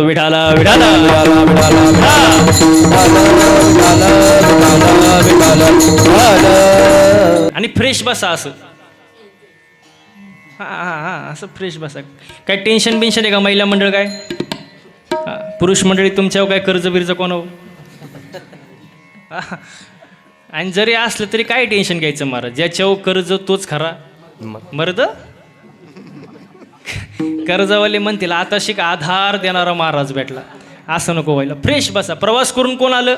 विठाला विठाला आणि फ्रेश बसा असं. हा हा हा असं फ्रेश बसा. काय टेन्शन बिन्शन आहे का महिला मंडळ? काय पुरुष मंडळी तुमच्यावर काय कर्ज बिर्ज कोणावर? आणि जरी असलं तरी काय टेन्शन घ्यायचं महाराज? ज्याच्यावर कर्ज तोच खरा मर्द. कर्जवाले म्हणतील आता शिक आधार देणारा महाराज भेटला. असं नको व्हायला. फ्रेश बसा. प्रवास करून कोण आलं?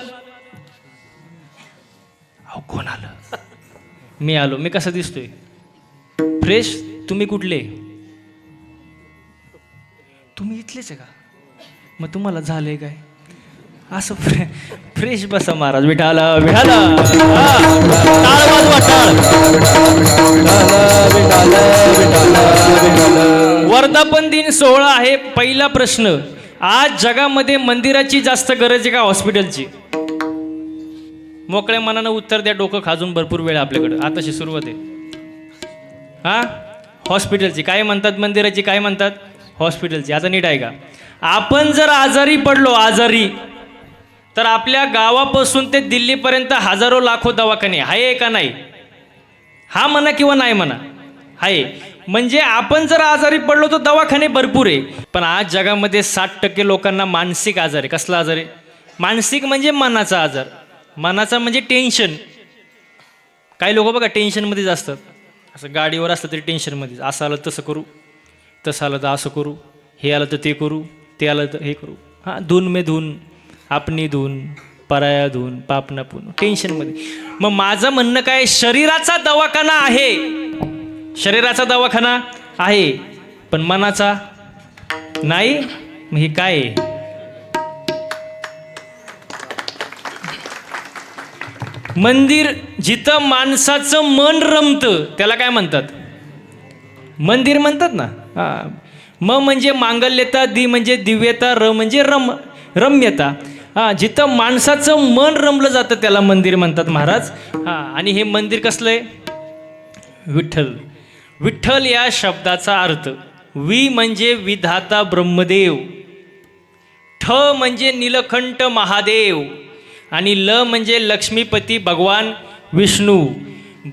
अहो कोण आलं? मी आलो. मी कसा दिसतोय? फ्रेश. तुम्ही कुठले? तुम्ही इथलेच आहे का? मग तुम्हाला झालंय काय? असं फ्रेश बसा महाराज. विठाला विठाला टाळ वाजवा टाळ. वर्धापन दिन सोहळा आहे. पहिला प्रश्न, आज जगामध्ये मंदिराची जास्त गरज आहे का हॉस्पिटलची? मोकळ्या मनानं उत्तर द्या. डोकं खाजून भरपूर वेळ आपल्याकडं. आताशी सुरुवात आहे. हा हॉस्पिटलची. काय म्हणतात मंदिराची? काय म्हणतात हॉस्पिटलची. आता नीट आहे का? आपण जर आजारी पडलो आजारी तर आपल्या गावापासून ते दिल्लीपर्यंत हजारो लाखो दवाखाने आहे का नाही? हा म्हणा किंवा नाही म्हणा. आहे. म्हणजे आपण जर आजारी पडलो तर दवाखाने भरपूर आहे. पण आज जगामध्ये 60% लोकांना मानसिक आजार आहे. कसला आजार आहे? मानसिक म्हणजे मनाचा आजार. मनाचा म्हणजे टेन्शन. काही लोक बघा टेन्शनमध्येच असतात. असं गाडीवर असलं तरी टेन्शनमध्येच. असं आलं तसं करू, तसं आलं तर असं करू, हे आलं तर ते करू, ते आलं तर हे करू. हां धून में धून, आपणी धून, पराया धून, पाप न पुन. टेन्शनमध्ये. मग माझं म्हणणं काय? शरीराचा दवाखाना आहे. शरीराचा दवाखाना आहे पण मनाचा नाही. मग हे काय आहे? मंदिर जिथं माणसाचं मन रमतं त्याला काय म्हणतात? मंदिर म्हणतात ना. हा. म म्हणजे मांगल्यता, दी म्हणजे दिव्यता, र म्हणजे रम्यता. हां जिथं माणसाचं मन रमलं जातं त्याला मंदिर म्हणतात महाराज. हां आणि हे मंदिर कसलं आहे? विठ्ठल. विठ्ठल या शब्दाचा अर्थ वि म्हणजे विधाता ब्रह्मदेव, ठ म्हणजे नीलकंठ महादेव आणि ल म्हणजे लक्ष्मीपती भगवान विष्णू.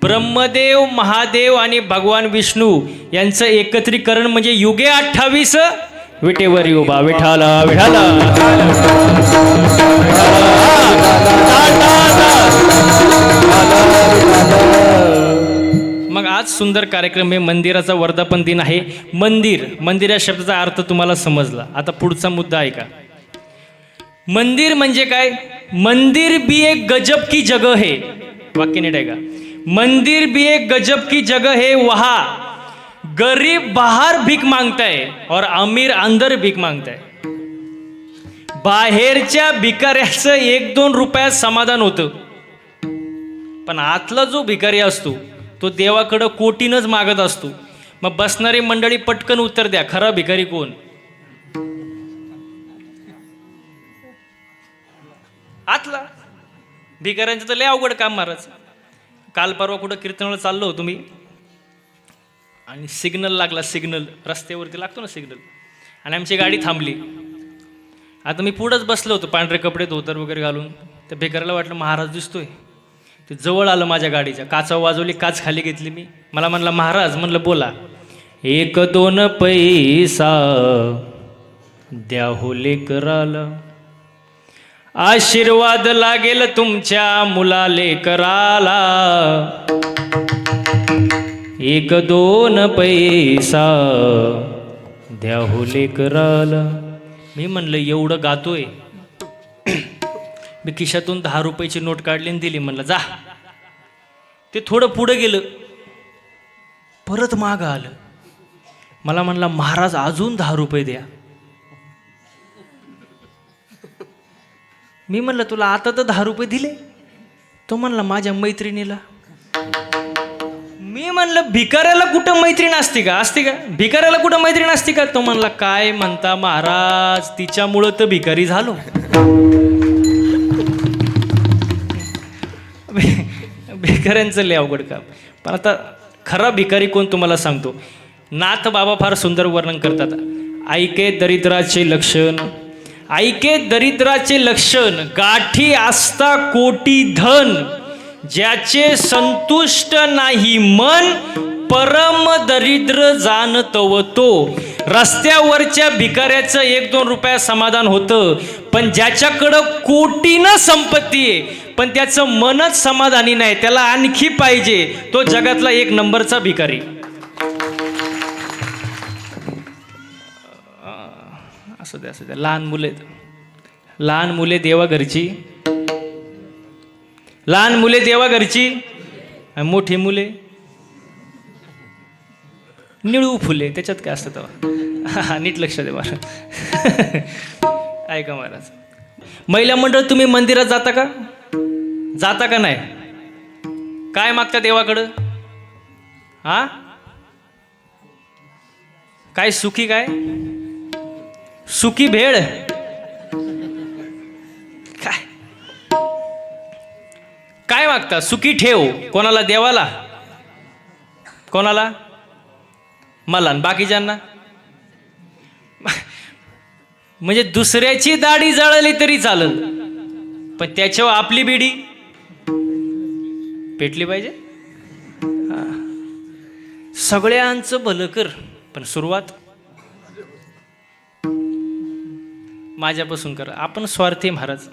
ब्रह्मदेव, महादेव आणि भगवान विष्णू यांचं एकत्रीकरण म्हणजे युगे 28 विटेवरी उभा. विठाला विठाला. मग आज सुंदर कार्यक्रम आहे. मंदिराचा वर्धापन दिन आहे. मंदिर, मंदिर या शब्दाचा अर्थ तुम्हाला समजला. आता पुढचा मुद्दा आहे का? मंदिर म्हणजे काय? मंदिर भी एक गजब की जगह है. वाक्य नीट आहे का? मंदिर भी एक गजब की जगह है. वहां गरीब बाहर भीक मांगता है और अमीर अंदर भीक मांगता है. बाहेरच्या भिकाऱ्याचं 1-2 रुपयात समाधान होतं पण आतला जो भिकारी असतो तो देवाकडं कोटीनच मागत असतो. मग बसणारी मंडळी पटकन उत्तर द्या. खरा भिकारी कोण? आतला. भिकाऱ्यांचं तर लय अवघड काम महाराज. काल परवा कुठं कीर्तनाला चाललो होतो मी आणि सिग्नल लागला. सिग्नल रस्त्यावरती लागतो ना सिग्नल. आणि आमची गाडी थांबली. आता मी पुढंच बसलो होतो पांढरे कपडे धोतर वगैरे घालून. त्या भिकाऱ्याला वाटलं महाराज दिसतोय. ते जवळ आलं माझ्या गाडीच्या. काचा वाजवली, काच खाली घेतली मी. मला म्हणला महाराज. म्हणलं बोला. 1-2 पैसा द्या हो लेकराला, आशीर्वाद लागेल तुमच्या मुला लेकराला. 1-2 पैसा द्या हो लेकराला. मी म्हणलं एवढं गातोय. मी खिशातून 10 रुपयाची नोट काढली आणि दिली. म्हणलं जा. ते थोडं पुढं गेलं. परत मागं आलं. मला म्हणला महाराज अजून 10 रुपये द्या. मी म्हणलं तुला आता तर 10 रुपये दिले. तो म्हणला माझ्या मैत्रिणीला. मी म्हणलं भिकाऱ्याला कुठं मैत्रीण असते का? असते का? भिकाऱ्याला कुठं मैत्रीण असते का? तो म्हणला काय म्हणता महाराज, तिच्यामुळं तर भिकारी झालो. भिकाऱ्यांचं लय अवघड काम. पण आता खरा भिकारी कोण तुम्हाला सांगतो. नाथ बाबा फार सुंदर वर्णन करतात. ऐके दरिद्राचे लक्षण, ऐके दरिद्राचे लक्षण, गाठी असता कोटी धन, ज्याचे संतुष्ट नाही मन, परम दरिद्र जाणतव तो. रस्त्यावरच्या भिकाऱ्याचं 1-2 रुपया समाधान होतं, पण ज्याच्याकडं कोटीनं संपत्ती आहे पण त्याचं मनच समाधानी नाही, त्याला आणखी पाहिजे, तो जगातला 1 नंबरचा भिकारी. असू द्या. लहान मुले देवा घरची, लहान मुले देवा घरची, मोठी मुले निळू फुले. त्याच्यात काय असतं तेव्हा? नीट लक्ष दे महाराज. ऐका महाराज, महिला मंडळ तुम्ही मंदिरात जाता का नाही? काय मागता देवाकडं? हा, काय सुखी, काय सुखी भेळ, काय मागता? सुखी ठेव. कोणाला? देवाला. कोणाला? मला. बाकीच्यांना म्हणजे दुसऱ्याची दाढी जळली तरी चालल, पण त्याच्यावर आपली बिडी पेटली पाहिजे. सगळ्यांचं भलं कर, पण सुरुवात माझ्यापासून कर. आपण स्वार्थी महाराज,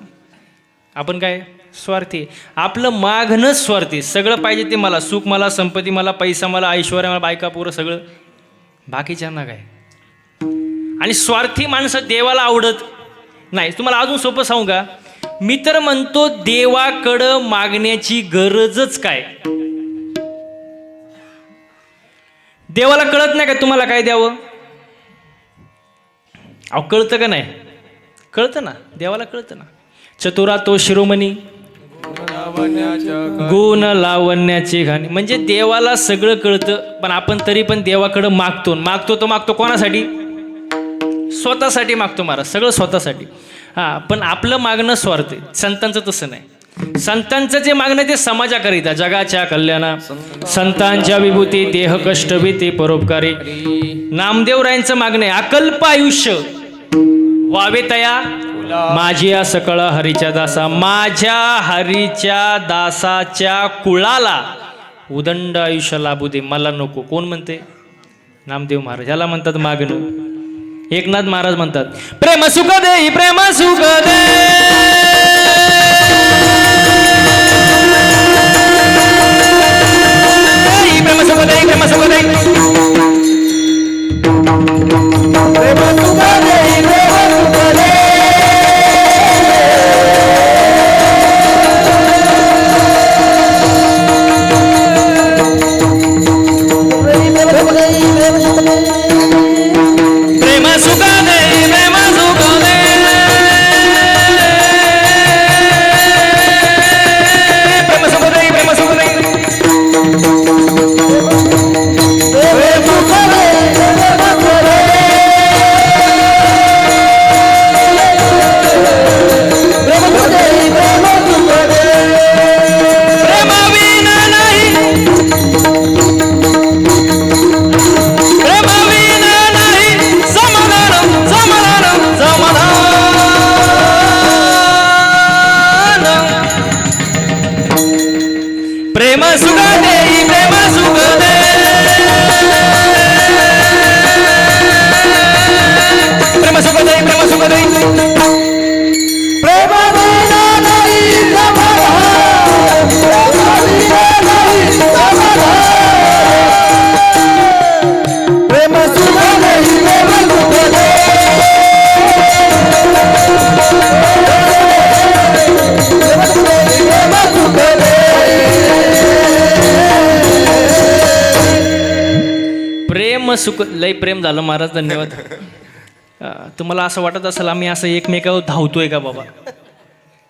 आपण काय स्वार्थी? आपलं मागणंच स्वार्थी. सगळं पाहिजे ते मला, सुख मला, संपत्ती मला, पैसा मला, ऐश्वर्य मला, बायका पोरं सगळं, बाकीच्यांना काय? आणि स्वार्थी माणसं देवाला आवडत नाही. तुम्हाला अजून सोपं सांगू का? मी तर म्हणतो देवाकडं मागण्याची गरजच काय? देवाला कळत नाही का तुम्हाला काय द्यावं? अहो कळतं का नाही? कळतं ना, देवाला कळतं ना. चतुरा तो शिरोमणी, गुण लावण्याची घाणी. म्हणजे देवाला सगळं कळतं, पण आपण तरी पण देवाकडं मागतो कोणासाठी? स्वतःसाठी मागतो महाराज, सगळं स्वतःसाठी. हां, पण आपलं मागणं स्वार्थ आहे. संतांचं तसं नाही. संतांचं जे मागणं ते समाजाकरिता, जगाच्या कल्याणा, संतांच्या विभूती, देह कष्ट भीती परोपकारी. नामदेवरायांचं मागणं आहे, अकल्प आयुष्य व्हावे तया माझी या सकळ हरीच्या दासा. माझ्या हरीच्या दासाच्या कुळाला उदंड आयुष्य लाभू दे, मला नको. कोण म्हणते? नामदेव महाराज. ह्याला म्हणतात मागणं. एकनाथ महाराज म्हणतात, प्रेम सुख दे, प्रेम सुख दे, प्रेम सुख दे, प्रेम सुख दे, प्रेम सुख दे, प्रेम सुख दे. सुख. लय प्रेम झालं महाराज, धन्यवाद. तुम्हाला असं वाटत असेल आम्ही असं एकमेकावर धावतोय का बाबा?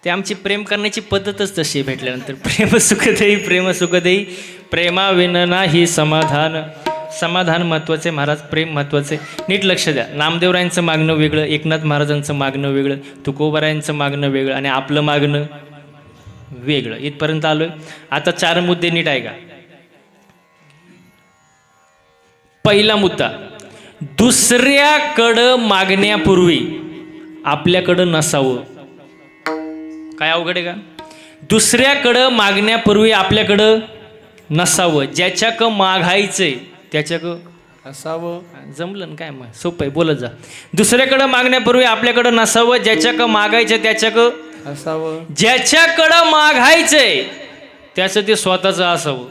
ते आमची प्रेम करण्याची पद्धतच तशी आहे. भेटल्यानंतर प्रेम सुख देई, प्रेम सुख देई, प्रेमाविन नाही समाधान. समाधान महत्वाचे महाराज, प्रेम महत्वाचे. नीट लक्ष द्या. नामदेवरायांचं मागणं वेगळं, एकनाथ महाराजांचं मागणं वेगळं, तुकोबारायांचं मागणं वेगळं आणि आपलं मागणं वेगळं. इथपर्यंत आलोय. आता 4 मुद्दे नीट ऐका. पहिला मुद्दा, दुसऱ्याकडं मागण्यापूर्वी आपल्याकडं नसावं. काय अवघड आहे का? दुसऱ्याकडं मागण्यापूर्वी आपल्याकडं नसावं. ज्याच्याक मागायचंय त्याच्याक असावं. जमलं ना काय? मग सोपं आहे, बोलत जा. दुसऱ्याकडं मागण्यापूर्वी आपल्याकडं नसावं. ज्याच्याक मागायचं त्याच्याक असावं. ज्याच्याकडं मागायचंय त्याचं ते स्वतःचं असावं.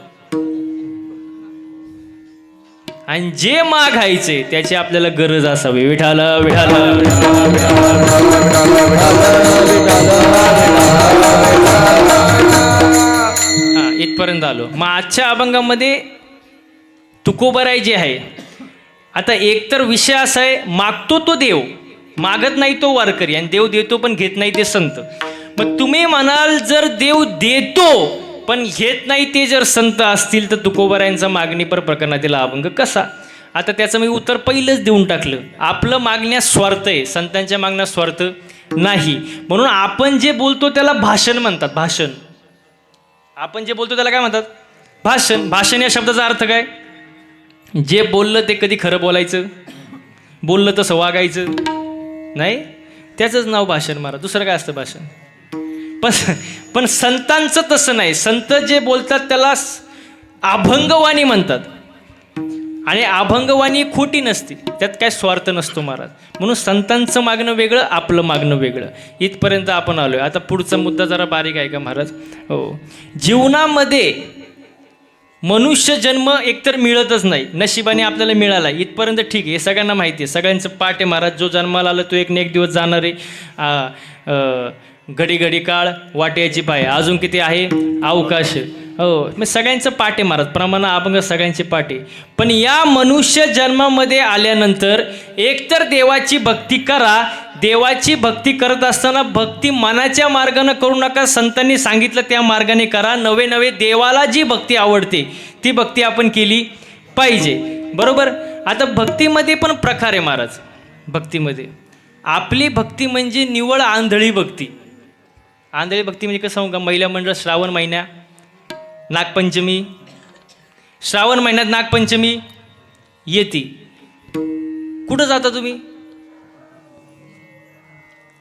आणि जे मागायचे त्याची आपल्याला गरज असावी. विठाल विठाल हा, इथपर्यंत आलो. मग आजच्या अभंगामध्ये तुकोबराई जे आहे, आता एकतर विषय असा आहे, मागतो तो देव, मागत नाही तो वारकरी, आणि देव देतो पण घेत नाही ते संत. मग तुम्ही म्हणाल जर देव देतो पण घेत नाही ते जर संत असतील तर तुकोबरायांचा मागणीपर प्रकरणातील अभंग कसा? आता त्याचं मी उत्तर पहिलंच देऊन टाकलं. आपलं मागण्यास स्वार्थ आहे, संतांच्या मागण्यास स्वार्थ नाही. म्हणून आपण जे बोलतो त्याला भाषण म्हणतात. भाषण, आपण जे बोलतो त्याला काय म्हणतात? भाषण. भाषण या शब्दाचा अर्थ काय? जे बोललं ते कधी खरं बोलायचं, बोललं तसं वागायचं नाही, त्याचंच नाव भाषण मारा. दुसरं काय असतं भाषण? पण संतांचं तसं नाही. संत जे बोलतात त्याला अभंगवाणी म्हणतात. आणि अभंगवाणी खोटी नसते, त्यात काय स्वार्थ नसतो महाराज. म्हणून संतांचं मागणं वेगळं, आपलं मागणं वेगळं. इथपर्यंत आपण आलोय. आता पुढचा मुद्दा जरा बारीक आहे का महाराज? हो, जीवनामध्ये मनुष्य जन्म एकतर मिळतच नाही, नशिबाने आपल्याला मिळाला इथपर्यंत ठीक आहे, हे सगळ्यांना माहिती आहे, सगळ्यांचं पाठ आहे महाराज. जो जन्माला आला तो एक न एक दिवस जाणार आहे. घडी घडी काळ वाट्याची पाय, अजून किती आहे अवकाश. हो, मग सगळ्यांचं पाठ आहे महाराज, प्रमाण अभंग सगळ्यांचे पाठ आहे. पण या मनुष्य जन्मामध्ये आल्यानंतर एकतर देवाची भक्ती करा. देवाची भक्ती करत असताना भक्ती मनाच्या मार्गानं करू नका, संतांनी सांगितलं त्या मार्गाने करा. नवे नवे देवाला जी भक्ती आवडते ती भक्ती आपण केली पाहिजे, बरोबर. आता भक्तीमध्ये पण प्रकार आहे महाराज. भक्तीमध्ये आपली भक्ती म्हणजे निवळ आंधळी भक्ती. आंधळी भक्ती म्हणजे कसं सांगू का? महिला मंडळ श्रावण महिन्या नागपंचमी, श्रावण महिन्यात नागपंचमी येते. कुठं जाता तुम्ही?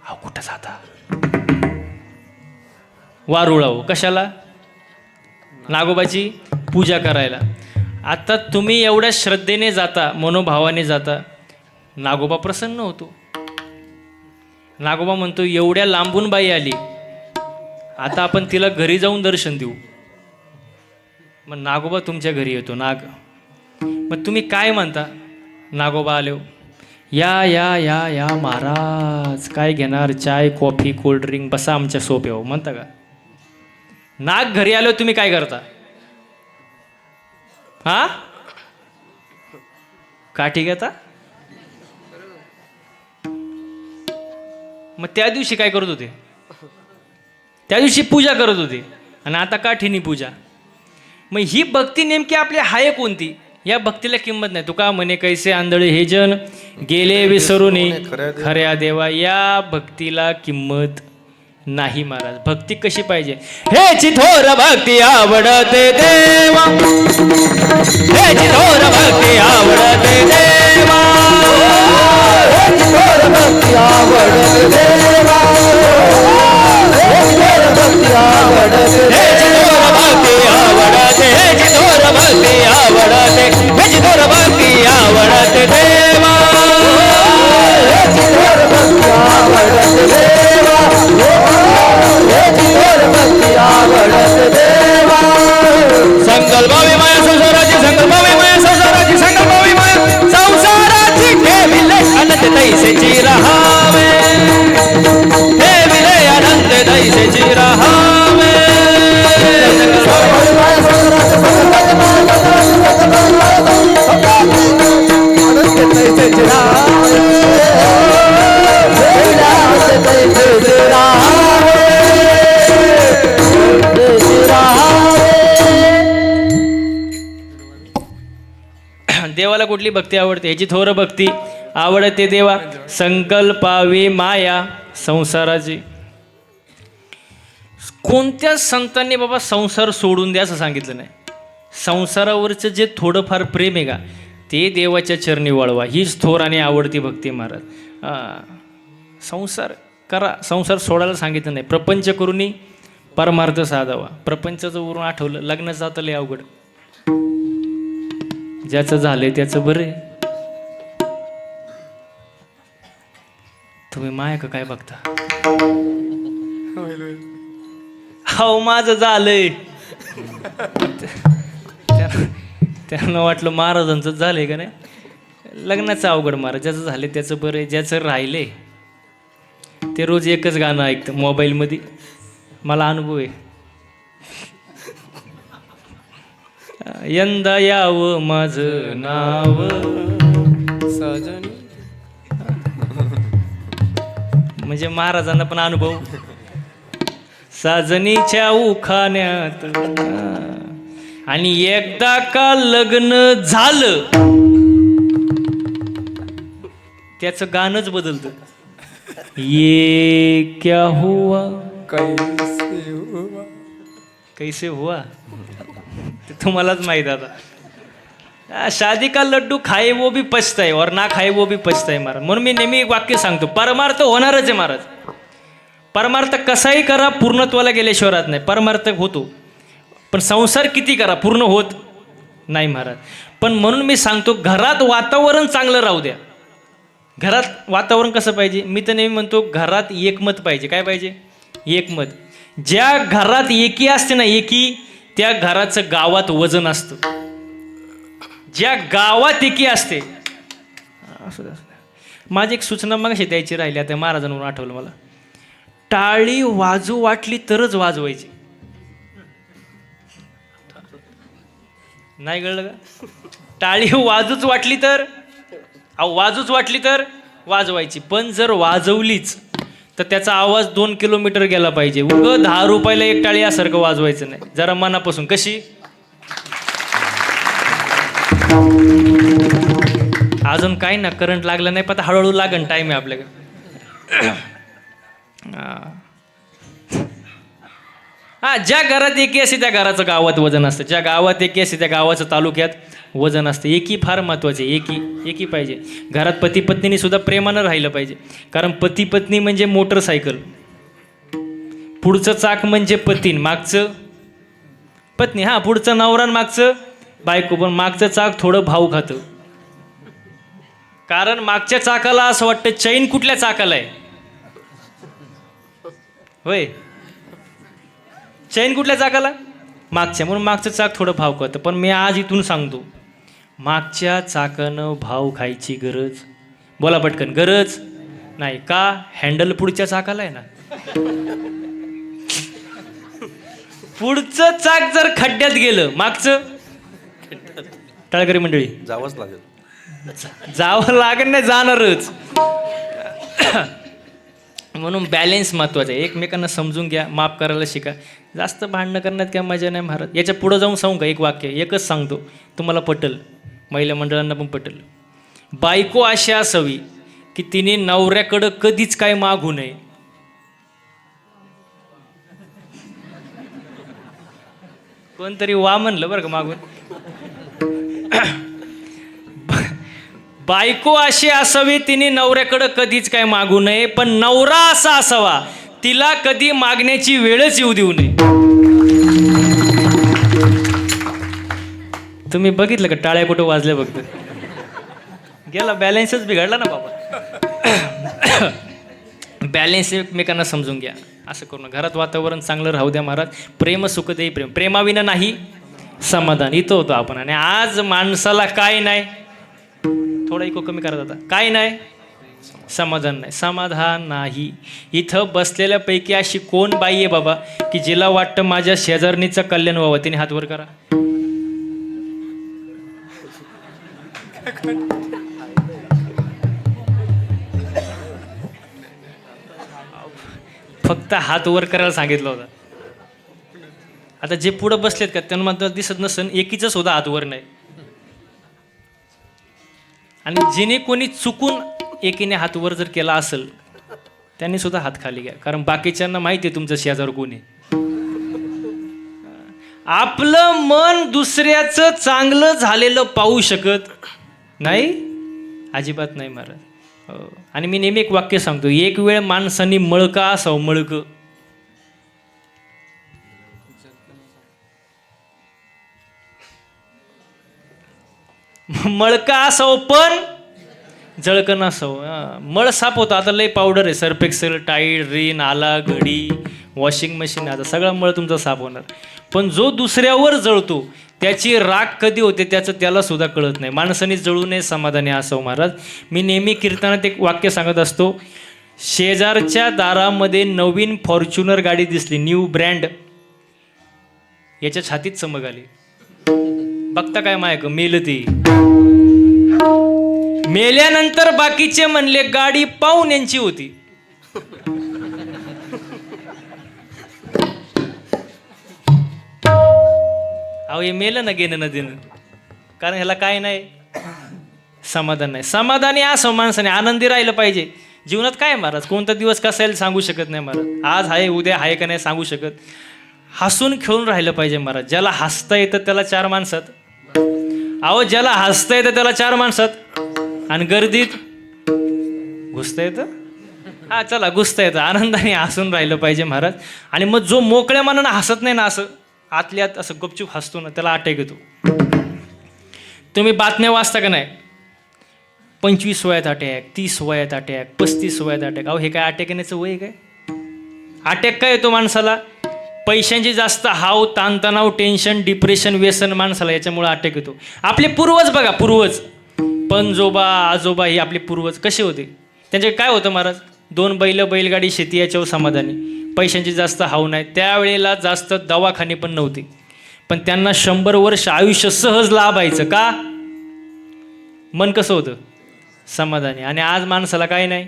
अहो कुठं जाता? वारुळाव. कशाला? नागोबाची पूजा करायला. आता तुम्ही एवढ्या श्रद्धेने जाता, मनोभावाने जाता, नागोबा प्रसन्न होतो. नागोबा म्हणतो एवढ्या लांबून बाई आली, आता आपण तिला घरी जाऊन दर्शन देऊ. मग नागोबा तुमच्या घरी येतो. मग तुम्ही काय म्हणता? नागोबा आलो, या या या या महाराज, काय घेणार? चाय कॉफी कोल्ड्रिंक, बसा आमच्या सोप्यावर म्हणता का? नाग घरी आलो तुम्ही काय करता? हा, काठी घेता? मग त्या दिवशी काय करत होते? त्या दिवशी पूजा करत होते, आणि आता काठीनी पूजा. मग ही भक्ती नेमकी आपली आहे कोणती? या भक्तीला किंमत नाही. तुका म्हणे कैसे आंधळे हे जन गेले विसरून खऱ्या देवा. या भक्तीला किंमत नाही महाराज. भक्ती कशी पाहिजे? हे थोर भक्ती आवडते देवा, हे थोर भक्ती आवडते देवा, हे थोर भक्ती आवडते देवा, हे थोर भक्ती आवडते, हे थोर भक्ती आवडते, हे थोर भक्ती आवडते, हे थोर भक्ती आवडते देवा, हे थोर भक्ती आवडते देवा, हे थोर भक्ती आवडते देवा. संकल्पावी माया संसाराची, संकल्पावी माया संसाराची, संकल्पावी माया संसाराची, ठेविले अनंत तैसेची रहावे, ठेविले अनंत तैसेची रहावे. देवाला कुठली भक्ती आवडते? ह्याची थोर भक्ती आवडते देवा. संकल्पावी माया संसाराची. कोणत्या संतांनी बाबा संसार सोडून द्या असं सांगितलं नाही. संसारावरचं जे थोडंफार प्रेम आहे का ते देवाच्या चरणी वळवा. हीच थोर आणि आवडती भक्ती महाराज. संसार करा, संसार सोडायला सांगितलं नाही. प्रपंच करूनी परमार्थ साधावा. प्रपंचाचं वरून आठवलं, लग्नाचं जातं लय अवघड. ज्याचं झालंय त्याचं बरं आहे. तुम्ही माया का काय बघता? हो माझं झालंय. त्यांना वाटलं महाराजांचं झालंय का नाही. लग्नाचं अवघड महाराज. ज्याचं झालंय त्याचं बरं आहे. ज्याचं राहिलंय ते रोज एकच गाणं ऐकतं मोबाईलमध्ये. मला अनुभव आहे. यंदा यावं माझं नाव सजनी. म्हणजे महाराजांना पण अनुभव. साजनीच्या उखाण्यात. आणि एकदा का लग्न झालं त्याचं गाणंच बदलतं. ये क्या हुआ कैसे हुआ. कैसे हुआ ते तुम्हालाच माहित आता. शादी का लड्डू खाए वो भी पछताए और ना खाए वो भी पछताए महाराज. म्हणून मी नेहमी एक वाक्य सांगतो, परमार्थ होणारच आहे महाराज. परमार्थ कसाही करा पूर्णत्वाला गेल्याशिवाय राहत नाही. परमार्थ होतो पण संसार किती करा पूर्ण होत नाही महाराज. पण म्हणून मी सांगतो घरात वातावरण चांगलं राहू द्या. घरात वातावरण कसं पाहिजे? मी तर नेहमी म्हणतो घरात एकमत पाहिजे. काय पाहिजे? एकमत. ज्या घरात एकी असते ना, एकी, त्या घराचं गावात वजन असतं. ज्या गावात एकी असते. माझी एक सूचना मग अशी द्यायची राहिली, आता महाराजांवरून आठवलं मला. टाळी वाजू वाटली तरच वाजवायची. नाही कळलं का? टाळी वाजूच वाटली तर वाजूच वाटली तर वाजवायची. पण जर वाजवलीच तर त्याचा आवाज 2 किलोमीटर गेला पाहिजे. उगं 10 रुपयाला एक टाळी यासारखं वाजवायचं नाही. जरा मनापासून. कशी? अजून काही ना, करंट लागलं नाही, पण हळूहळू लागन. टाईम आहे आपल्याकडे. हा, ज्या घरात एकी असते त्या घराचं गावात वजन असतं. ज्या गावात एकी असते त्या गावाचं तालुक्यात वजन असतं. एकी फार महत्वाचे. एकी पाहिजे. घरात पती पत्नीने सुद्धा प्रेमानं राहिलं पाहिजे. कारण पती पत्नी म्हणजे मोटरसायकल. पुढचं चाक म्हणजे पतीन, मागचं पत्नी. हा, पुढचं नवरा, मागचं बायको. पण मागचं चाक थोडं भाव खातं. कारण मागच्या चाकाला असं वाटतं चैन कुठल्या चाकाला आहे. होय, चैन कुठल्या चाकाला? मागच्या. म्हणून मागचं चाक थोडं भाव खातं. पण मी आज इथून सांगतो, मागच्या चाकानं भाव खायची गरज, बोला पटकन, गरज नाही. का? हँडल पुढच्या चाकाला आहे ना. पुढचं चाक जर खड्ड्यात गेलं, मागचं टाळकरी मंडळी जावंच लागेल. जावं लागेल नाही, जाणारच. म्हणून बॅलेन्स महत्वाचं आहे. एकमेकांना समजून घ्या, माफ करायला शिका. जास्त भांडणं करण्यात काय मजा नाही महाराज. याच्या पुढं जाऊन सांगू का? एक वाक्य एकच सांगतो, तुम्हाला पटल, महिला मंडळांना पण पटल. बायको अशी असावी की तिने नवऱ्याकडं कधीच काय मागू नये. कोणतरी वा म्हणलं बरं का मागून. बायको अशी असावी तिने नवऱ्याकडं कधीच काय मागू नये. पण नवरा असा असावा तिला कधी मागण्याची वेळच येऊ देऊ नये. तुम्ही बघितलं का टाळ्या कुठं वाजल्या? बघत गेला, बॅलन्सच बिघडला ना बाबा. बॅलन्स एकमेकांना समजून घ्या. असं करू नका. घरात वातावरण चांगलं राहू द्या महाराज. प्रेम सुख देई प्रेम. प्रेमाविना नाही समाधान. इथं होतो आपण. आणि आज माणसाला काय नाही, थोडा इको कमी करा आता. काय नाही? समाधान नाही. समाधान नाही. इथं बसलेल्यापैकी अशी कोण बाई आहे बाबा की जिला वाटतं माझ्या शेजारणीचं कल्याण व्हावं? तिने हात वर करा. फक्त हात वर करायला सांगितलं होतं. आता जे पुढं बसलेत का त्यांना मात्र दिसत नसन, एकीचं सुद्धा हात वर नाही. आणि जिने कोणी चुकून एकीने हात वर जर केला असेल त्यांनी सुद्धा हात खाली घ्या. कारण बाकीच्यांना माहिती आहे तुमचं शेजार कोण आहे. आपलं मन दुसऱ्याचं चांगलं झालेलं पाहू शकत नाही, अजिबात नाही महाराज. आणि मी नेहमी एक वाक्य सांगतो, एक वेळ माणसांनी मळका असावं, मळकं. मळका असावं पण जळकं नसावं. मळ साप होता, आता लय पावडर आहे, सर्फ एक्सेल, टाईड, रिन, आला, घडी, वॉशिंग मशीन, आता सगळा मळ तुमचा साफ होणार. पण जो दुसऱ्यावर जळतो त्याची राख कधी होते त्याचं त्याला सुद्धा कळत नाही. माणसाने जळू नये, समाधानी असावं. महाराज, मी नेहमी कीर्तनात एक वाक्य सांगत असतो, शेजारच्या दारामध्ये नवीन फॉर्च्युनर गाडी दिसली, न्यू ब्रँड, याच्या छातीत चमक आली. बघता काय मायक मेल ती. मेल्यानंतर बाकीचे म्हणले गाडी पाहून यांची होती. अहो हे मेलं ना घेणं न देणं, कारण ह्याला काय नाही, समाधान नाही. समाधानी असं माणसाने आनंदी राहिलं पाहिजे. जीवनात काय महाराज, कोणता दिवस कसा येईल सांगू शकत नाही महाराज. आज आहे उद्या आहे का नाही सांगू शकत. हसून खेळून राहिलं पाहिजे महाराज. ज्याला हसता येतं त्याला चार माणसात, अहो ज्याला हसता येतं त्याला चार माणसात, आणि गर्दीत घुसता येतं. हा चला घुसता येतं. आनंदाने हसून राहिलं पाहिजे महाराज. आणि मग जो मोकळ्या मनानं हसत नाही ना, असं आतल्यात असं गपचूप हसतो ना, त्याला अटॅक येतो. तुम्ही बातम्या वाचता का नाही, 25 वयात अटॅक, 30 वयात अटॅक, 35 वयात अटॅक. अहो हे काय अटॅक येण्याचं वय काय? अटॅक काय येतो माणसाला? पैशांची जास्त हाव, ताणतणाव, टेन्शन, डिप्रेशन, व्यसन माणसाला, याच्यामुळे अटॅक येतो. आपले पूर्वज बघा, पूर्वज पणजोबा आजोबा हे आपले पूर्वज कसे होते? त्यांचे काय होतं महाराज? 2 बैल, बैलगाडी, शेती, याच्यावर समाधानी. पैशांची जास्त हाव नाही. त्यावेळेला जास्त दवाखाने पण नव्हते, पण त्यांना 100 वर्ष आयुष्य सहज लाभायचं. का? मन कसं होतं? समाधानी. आणि आज माणसाला काय नाही,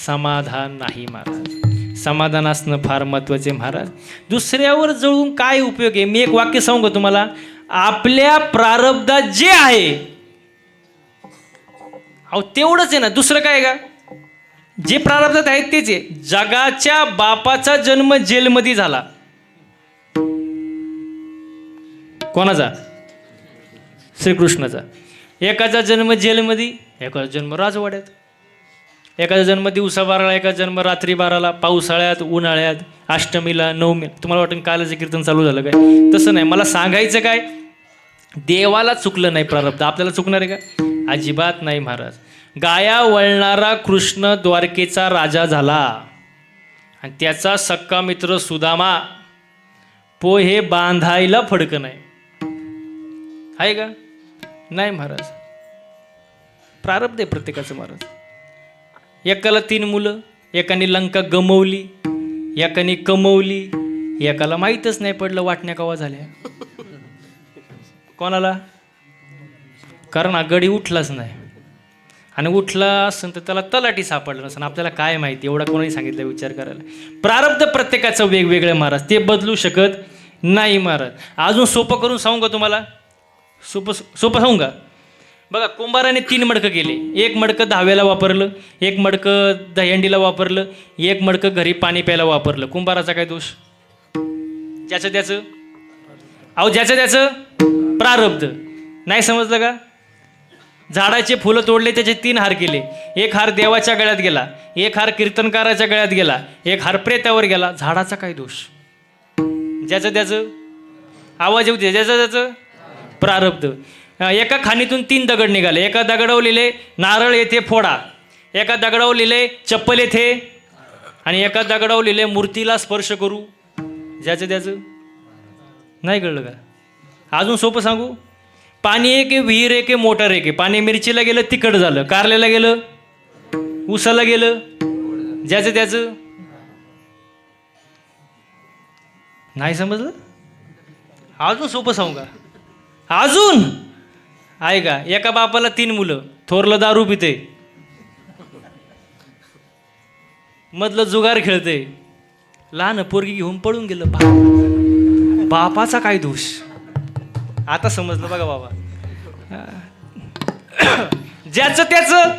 समाधान नाही महाराज. समाधान असणं फार महत्त्वाचे महाराज. दुसऱ्यावर जळून काय उपयोग आहे? मी एक वाक्य सांगू का तुम्हाला? आपल्या प्रारब्धात जे आहे अहो तेवढंच आहे ना, दुसरं काय का? जे प्रारब्धात आहेत तेच आहे. जगाच्या बापाचा जन्म जेलमध्ये झाला. कोणाचा? श्रीकृष्णाचा. एकाचा जन्म जेलमध्ये, एकाचा जन्म राजवाड्यात. एकाचा जन्म दिवसा 12ला, एकाचा जन्म रात्री 12ला, पावसाळ्यात, उन्हाळ्यात, अष्टमीला, नवमीला. तुम्हाला वाटतं कालचं कीर्तन चालू झालं काय? तसं नाही. मला सांगायचं काय, देवाला चुकलं नाही प्रारब्ध, आपल्याला चुकणार आहे का? अजिबात नाही महाराज. गाया वळणारा कृष्ण द्वारकेचा राजा झाला, आणि त्याचा सक्का मित्र सुदामा पोहे बांधायला फडकं नाही. आहे का? नाही महाराज. प्रारब्ध आहे प्रत्येकाचं महाराज. एकाला 3 मुलं, एकाने लंका गमवली, एकाने कमवली, एकाला माहीतच नाही पडलं वाटण्या कवा झाल्या. कोणाला? कारण हा गडी उठलाच नाही, आणि उठला असेल तर त्याला तलाठी सापडलं नसेल. आपल्याला काय माहिती, एवढा कोणी सांगितलं विचार करायला. प्रारब्ध प्रत्येकाचं वेगवेगळं महाराज, ते बदलू शकत नाही महाराज. अजून सोपं करून सांगू का तुम्हाला? सोपं सांगू का? बघा, कुंभाराने 3 मडकं केले. 1 मडकं धाव्याला वापरलं, 1 मडकं दहीहंडीला वापरलं, 1 मडकं घरी पाणी प्यायला वापरलं. कुंभाराचा काय दोष? ज्याचं त्याचं, अहो ज्याचं त्याचं प्रारब्ध. नाही समजलं का? झाडाचे फुलं तोडले, त्याचे 3 हार केले. 1 हार देवाच्या गळ्यात गेला, 1 हार कीर्तनकाराच्या गळ्यात गेला, 1 हार प्रेत्यावर गेला. झाडाचा काय दोष? ज्याचं त्याचं, आवाज येऊ दे, ज्याचं त्याचं प्रारब्ध. एका खाणीतून 3 दगड निघाले. एका दगडावर लिहिले नारळ येथे फोडा, एका दगडावर लिहिले चप्पल येथे, आणि एका दगडावर लिहिले मूर्तीला स्पर्श करू. ज्याचं त्याचं. नाही कळलं का? अजून सोपं सांगू? पाणी एक आहे, विहीर एक आहे, मोटर एक आहे. पाणी मिरचीला गेलं तिखट झालं, कारल्याला गेलं, उसाला गेलं. ज्याचं त्याचं. नाही समजलं? अजून सोपं सांगू का? अजून आहे का? एका बापाला 3 मुलं, थोरलं दारू पिते, मधलं जुगार खेळते, लहान पोरगी घेऊन पळून गेलं. बापाचा काय दोष? आता समजलं बघा बाबा. ज्याचं त्याचं.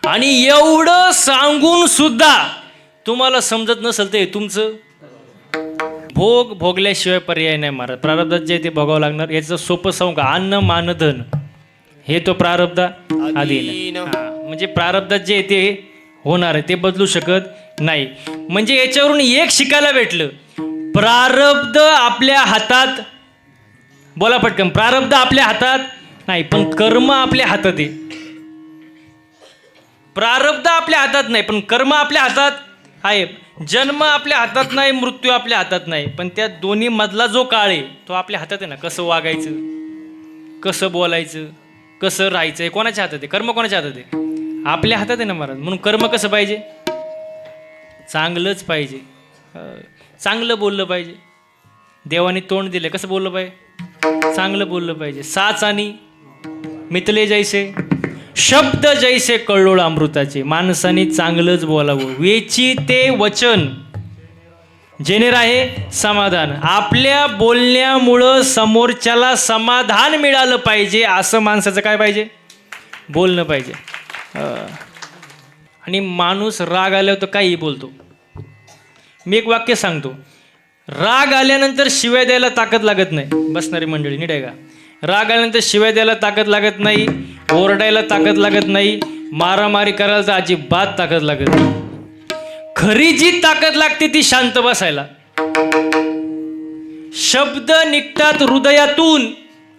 आणि एवढं सांगून सुद्धा तुम्हाला समजत नसेल ते तुमचं. भोगल्याशिवाय पर्याय नाही महाराज. प्रारब्धात जे ते भोगावं लागणार. याचं सोपं सांगू का? अन्न मान धन हे तो प्रारब्ध अधीन. म्हणजे प्रारब्धात जे ते होणार आहे ते बदलू शकत नाही. म्हणजे याच्यावरून एक शिकायला भेटलं, प्रारब्ध आपल्या हातात, बोला पटकन, प्रारब्ध आपल्या हातात नाही पण कर्म आपल्या हातात आहे. प्रारब्ध आपल्या हातात नाही पण कर्म आपल्या हातात आहे. जन्म आपल्या हातात नाही, मृत्यू आपल्या हातात नाही, पण त्या दोन्ही मधला जो काळ आहे तो आपल्या हातात आहे ना. कसं वागायचं, कसं बोलायचं, कसं राहायचं हे कोणाच्या हातात आहे? कर्म कोणाच्या हातात आहे? आपल्या हातात आहे ना महाराज. म्हणून कर्म कसं पाहिजे? चांगलंच पाहिजे. चांगलं बोललं पाहिजे. देवाने तोंड दिलं, कसं बोललं पाहिजे? चांगलं बोललं पाहिजे. साच आणि मितले जैसे, शब्द जैसे कळोळ अमृताचे. माणसाने चांगलंच बोलावं. वेची ते वचन जेणे राहे समाधान. आपल्या बोलण्यामुळं समोरच्याला समाधान मिळालं पाहिजे असं माणसाचं काय पाहिजे? बोलणं पाहिजे. आणि माणूस राग आल्यावर तर काहीही बोलतो. मी एक वाक्य सांगतो, राग आल्यानंतर शिव्या द्यायला ताकद लागत नाही. बसणारी मंडळी नीट आहे का? राग आल्यानंतर शिव्या द्यायला ताकद लागत नाही, ओरडायला ताकद लागत नाही, मारामारी करायला तर अजिबात ताकद लागत नाही. खरी जी ताकद लागते ती शांत बसायला. शब्द निघतात हृदयातून,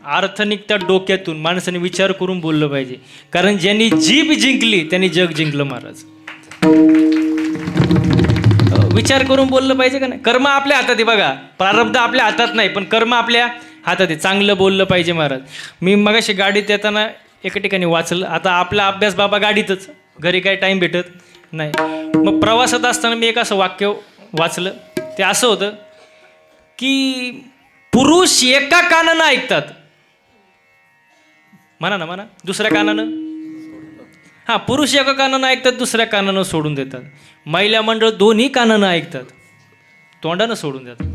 अर्थ निघतात डोक्यातून. माणसाने विचार करून बोललं पाहिजे, कारण ज्यांनी जीभ जिंकली त्यांनी जग जिंकलं महाराज. विचार करून बोललं पाहिजे का नाही? कर्म आपल्या हातात आहे बघा. प्रारब्ध आपल्या हातात नाही पण कर्म आपल्या हातात आहे. चांगलं बोललं पाहिजे महाराज. मी मगाशी गाडीत येताना एका ठिकाणी वाचलं. आता आपला अभ्यास बाबा गाडीतच, घरी काही टाईम भेटत नाही. मग प्रवासात असताना मी एक असं वाक्य वाचलं. ते असं होतं की पुरुष एका कानानं ऐकतात, म्हणा ना म्हणा, दुसऱ्या कानानं. हां, पुरुष एका कानानं ऐकतात, दुसऱ्या कानानं सोडून देतात. महिला मंडळ दोन्ही कानानं ऐकतात, तोंडानं सोडून देतात.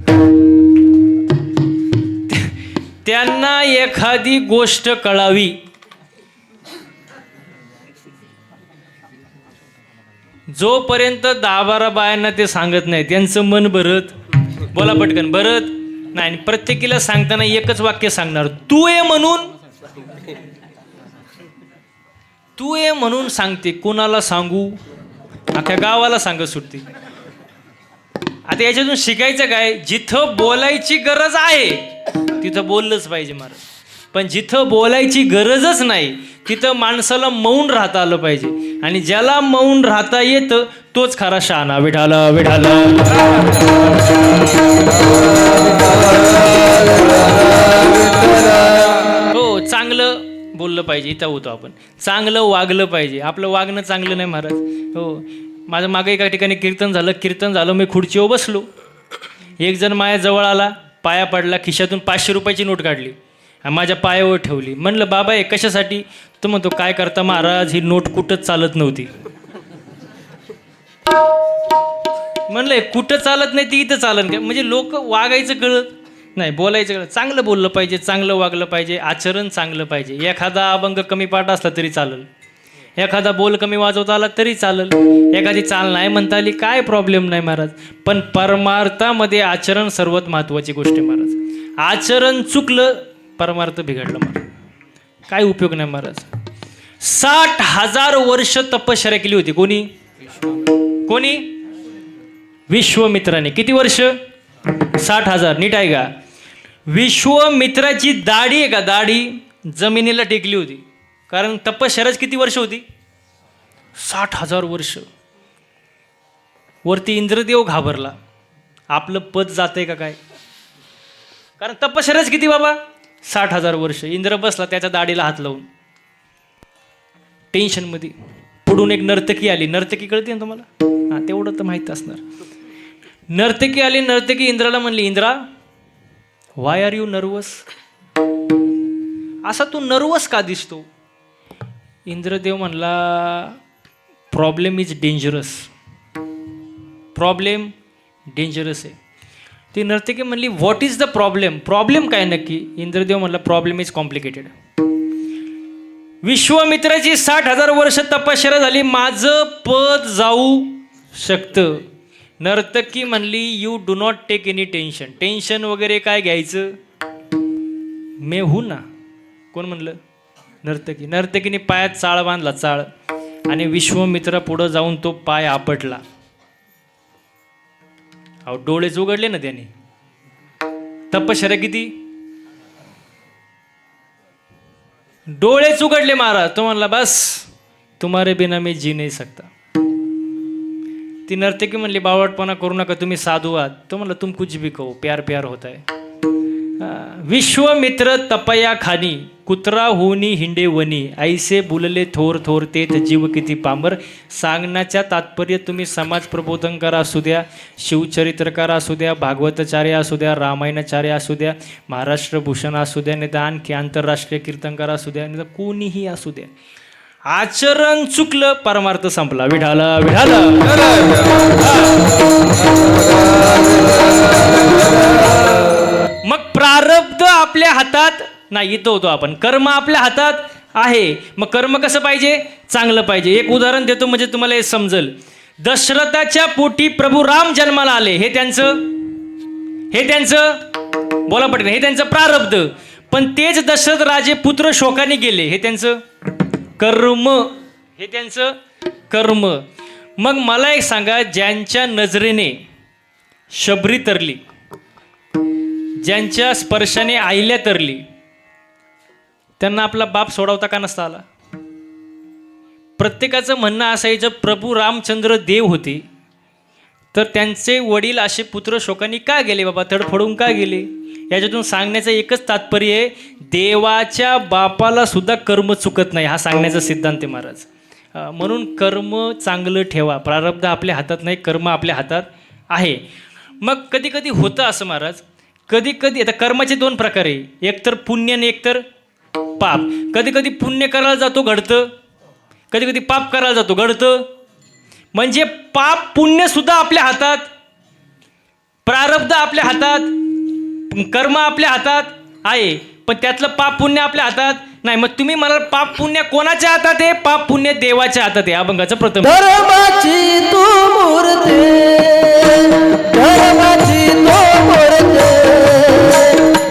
त्यांना एखादी गोष्ट कळावी, जोपर्यंत 10-12 बायांना ते सांगत नाही त्यांचं मन भरत, बोला पटकन, भरत नाही. प्रत्येकीला सांगताना एकच वाक्य सांगणार, तू ये म्हणून. तू ये म्हणून सांगते, कोणाला सांगू? अख्ख्या गावाला सांगत सुटते. आता याच्यातून शिकायचं काय? जिथं बोलायची गरज आहे तिथं बोललंच पाहिजे महाराज. पण जिथं बोलायची गरजच नाही तिथं माणसाला मौन राहता आलं पाहिजे. आणि ज्याला मौन राहता येतं तोच खरा शहाणा. विठाला विठाला. हो, चांगलं बोललं पाहिजे. इथं होतो आपण. चांगलं वागलं पाहिजे. आपलं वागणं चांगलं नाही महाराज. हो, माझं मागं एका ठिकाणी कीर्तन झालं. मी खुर्चीवर बसलो. एक जण माझ्या जवळ आला, पाया पडला, खिशातून 500 रुपयाची नोट काढली आणि माझ्या पायावर ठेवली. म्हणलं बाबा हे कशासाठी? तो म्हणतो काय करता महाराज, ही नोट कुठंच चालत नव्हती. म्हणलं कुठं चालत नाही ती इथं चालन का? म्हणजे लोक वागायचं कळत नाही, बोलायचं कळत. चांगलं बोललं पाहिजे, चांगलं वागलं पाहिजे, आचरण चांगलं पाहिजे. एखादा अभंग कमी पाठ असला तरी चालेल, एखादा बोल कमी वाजवता आला तरी चालेल, एखादी चाल नाही म्हणता आली काय प्रॉब्लेम नाही महाराज. पण परमार्थामध्ये आचरण सर्वात महत्त्वाची गोष्ट आहे महाराज. आचरण चुकलं, परमार्थ बिघडलं महाराज, काय उपयोग नाही महाराज. 60,000 वर्ष तपश्चर्या केली होती. कोणी? विश्वामित्राने. किती वर्ष? 60,000. नीट आहे का? विश्वामित्राची दाढी आहे का, दाढी जमिनीला टेकली होती. कारण तपश्चर्याच किती वर्ष होती? 60,000 वर्ष. वरती इंद्रदेव घाबरला, आपलं पद जातंय का काय? कारण तपश्चर्याच किती बाबा? 60,000 वर्ष. इंद्र बसला त्याच्या दाढीला हात लावून, टेन्शनमध्ये. पुढून एक नर्तकी आली. नर्तकी कळते ना तुम्हाला? हां, तेवढं तर माहीत असणार. नर्तकी आली. नर्तकी इंद्राला म्हणली, Indra why are you nervous? असा तू नर्वस का दिसतो? इंद्रदेव म्हणला, problem is dangerous. Problem dangerous आहे. ती नर्तकी म्हणली, what is the problem? Problem काय नक्की? इंद्रदेव म्हणला, प्रॉब्लेम इज कॉम्प्लिकेटेड. विश्वामित्राची 60,000 वर्ष तपश्चर्या झाली, माझं पद जाऊ शकतं. नर्तकी म्हणली, you do not take any tension. Tension वगैरे काय घ्यायचं? मे हू ना. कोण म्हणलं? नर्तकीने पायात चाळ बांधला, चाळ, आणि विश्वामित्रा पुढं जाऊन तो पाय आपटला. अहो डोळेच उघडले ना त्याने. तपश्चर्या किती, डोळेच उघडले महाराज. तो म्हणला बस तुम्हारे बिना मी जी नाही सकता. ती नर्तकी म्हणली बावटपणा करू नका, तुम्ही साधू आहात. तो म्हणला तुम कुछ भी कहो, प्यार प्यार होता है. विश्वामित्र तपया खानी, कुत्रा होनी हिंडे वनी, ऐसे बुलले थोर थोर तेथ जीव किती पामर. सांगण्याच्या तात्पर्य तुम्ही समाज प्रबोधनकार असू द्या, शिवचरित्रकार असू द्या, भागवताचार्य असू द्या, रामायणाचार्य असू द्या, महाराष्ट्र भूषण असू द्या, नाही तर आणखी आंतरराष्ट्रीय कीर्तनकार असू द्या, नाही तर कोणीही असू द्या, आचरण चुकलं परमार्थ संपला. विठाला विठाला. मग प्रारब्ध आपल्या हातात नाही, इथं होतो आपण. कर्म आपल्या हातात आहे. मग कर्म कसं पाहिजे, चांगलं पाहिजे. एक उदाहरण देतो म्हणजे तुम्हाला हे समजेल. दशरथाच्या पोटी प्रभू राम जन्माला आले, हे त्यांचं बोला पटेल, हे त्यांचं प्रारब्ध. पण तेच दशरथ राजे पुत्र शोकाने गेले, हे त्यांचं कर्म, हे त्यांचं कर्म. मग मला एक सांगा, ज्यांच्या नजरेने शबरी तरली, ज्यांच्या स्पर्शाने आईल्या तरली, त्यांना आपला बाप सोडवता का नसता आला? प्रत्येकाचं म्हणणं असायचं प्रभू रामचंद्र देव होते, तर त्यांचे वडील असे पुत्र शोकाने का गेले बाबा, तडफडून का गेले? याच्यातून सांगण्याचं एकच तात्पर्य आहे, देवाच्या बापाला सुद्धा कर्म चुकत नाही, हा सांगण्याचा सिद्धांत आहे महाराज. म्हणून कर्म चांगलं ठेवा. प्रारब्ध आपल्या हातात नाही, कर्म आपल्या हातात आहे. मग कधी कधी होतं असं महाराज, कधी कधी आता कर्माचे दोन प्रकार आहे, एक तर पुण्य आणि एक तर पाप. कधी कधी पुण्य करायला जातो घडतं, कधी कधी पाप करायला जातो घडतं. म्हणजे पाप पुण्य सुद्धा आपल्या हातात, प्रारब्ध आपल्या हातात, कर्म आपल्या हातात आहे, पण त्यातलं पाप पुण्य आपल्या हातात नाही. मग तुम्ही मला पाप पुण्य कोणाच्या हातात आहे? पाप पुण्य देवाच्या हातात आहे. अभंगाचं प्रथम. धर्माची तू मूर्ती, धर्माची तो मूर्ती,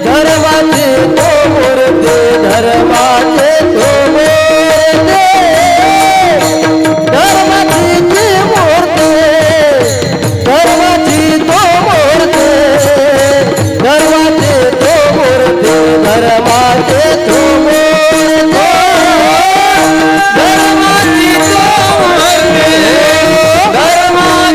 धर्माची तो मूर्ती, धर्माची तो मूर्ती, धर्माची ती मूर्ती, धर्माची तो मूर्ती, धर्माची तो मूर्ती, धर्माची तो मूर्ती, धर्माची तो मूर्ती, धर्माची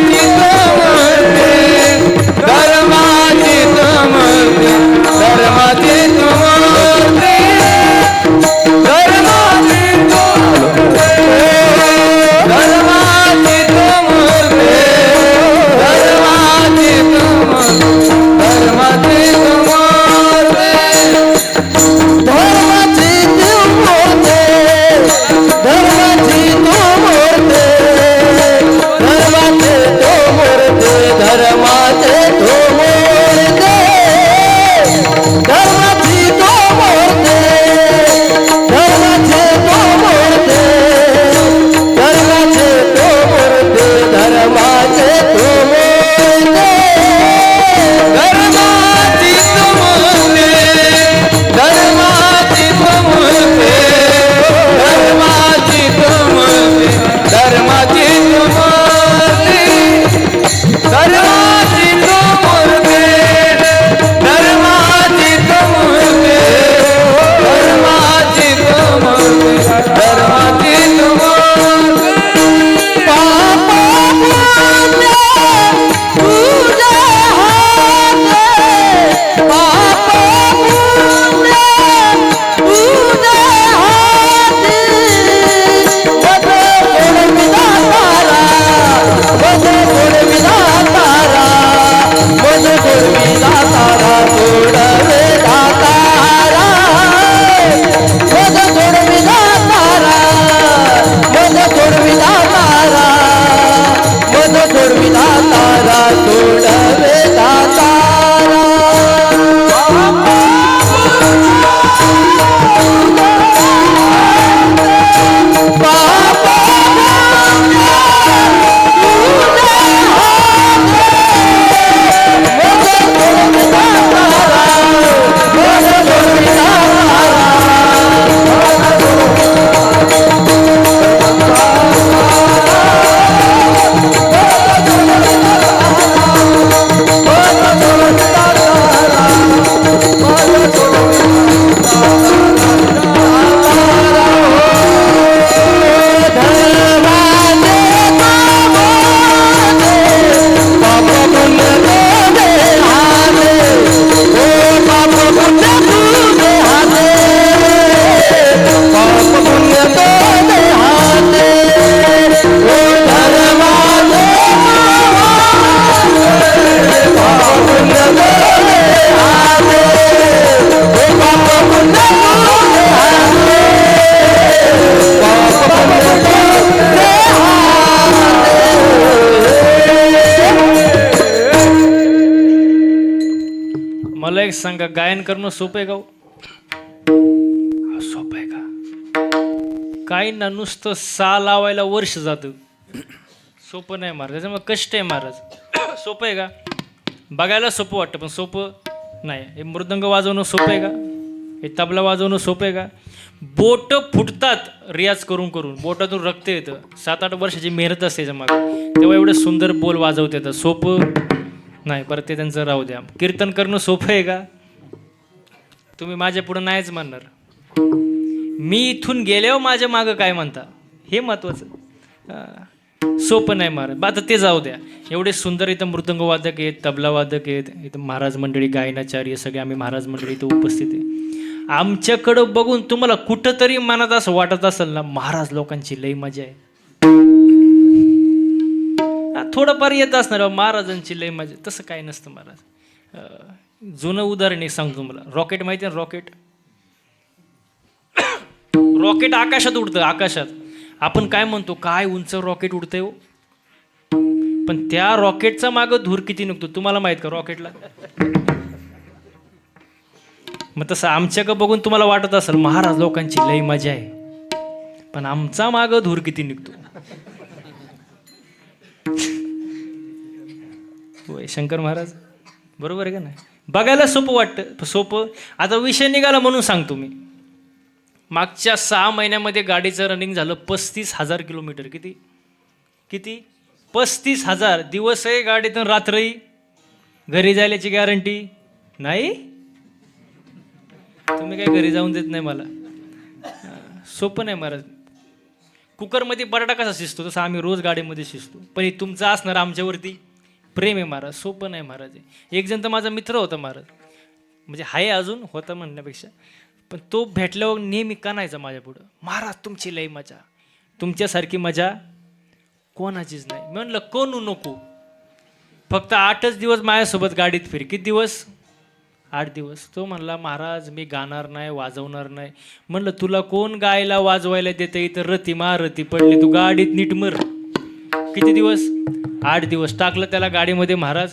मला एक सांगा, गायन करणं सोपं आहे का हो? सोपं आहे का? काही ना, नुसतं सा लावायला वर्ष जातं. सोपं नाही महाराज, त्याच्यामुळे कष्ट आहे महाराज. सोपं आहे का? बघायला सोपं वाटतं पण सोपं नाही. हे मृदंग वाजवणं सोपं आहे का? हे तबला वाजवणं सोपं आहे का? बोट फुटतात रियाज करून करून, बोटातून रक्त येतं. 7-8 वर्षाची मेहनत असते त्याच्या मागे, तेव्हा एवढे सुंदर बोल वाजवता येतं. सोपं नाही. परत ते त्यांचं राहू द्या. कीर्तन करणं सोपं आहे का? तुम्ही माझ्या पुढं नाहीच म्हणणार. मी इथून गेल्यावर माझ्या मागं काय म्हणता हे महत्त्वाचं. सोपं नाही महाराज. आता ते जाऊ द्या. एवढे सुंदर इथं मृदंग वादक आहेत, तबला वादक आहेत, इथं महाराज मंडळी, गायनाचार्य सगळे आम्ही महाराज मंडळी इथं उपस्थित आहे. आमच्याकडं बघून तुम्हाला कुठंतरी मनात असं वाटत असेल ना, महाराज लोकांची लई मजा आहे. थोडंफार येत असणार महाराजांची लई मजा. तसं काही नसतं महाराज. जुनं उदाहरण एक सांगतो तुम्हाला. रॉकेट माहिती आहे ना? रॉकेट रॉकेट आकाशात उडतं. आकाशात आपण काय म्हणतो, काय उंच रॉकेट उडतंय हो. पण त्या रॉकेटचा मागं धूर किती निघतो तुम्हाला माहित का रॉकेटला? मग तसं आमच्याकडं बघून तुम्हाला वाटत असेल महाराज लोकांची लई मजा आहे, पण आमचा मागं धूर किती निघतो. होय शंकर महाराज, बरोबर आहे का नाही? बघायला सोपं वाटतं, सोपं. आता विषय निघाला म्हणून सांगतो मी. मागच्या 6 महिन्यामध्ये गाडीचं रनिंग झालं 35,000 किलोमीटर. किती किती 35,000. दिवस आहे गाडीतून, रात्रही घरी जायल्याची गॅरंटी नाही. तुम्ही काय घरी जाऊन देत नाही मला. सोपं नाही महाराज. कुकरमध्ये बटाटा कसा शिजतो तसं आम्ही रोज गाडीमध्ये शिजतो. पण हे तुमचं असणार आमच्यावरती प्रेम आहे महाराज. सोपं नाही महाराज. एक जण तर माझा मित्र होता महाराज, म्हणजे हाय अजून, होता म्हणण्यापेक्षा. पण तो भेटल्यावर नेहमी कानायचा माझ्या पुढं, महाराज तुमची लई मजा, तुमच्यासारखी मजा कोणाचीच नाही. मी म्हणलं कोणू नको, फक्त 8च दिवस माझ्यासोबत गाडीत फिर. किती दिवस? 8 दिवस. तो म्हणला महाराज मी गाणार नाही, वाजवणार नाही. म्हणलं तुला कोण गायला वाजवायला देतं? इथं रती महारती पडली, तू गाडीत नीट मर. किती दिवस? 8 दिवस. टाकलं त्याला गाडीमध्ये महाराज.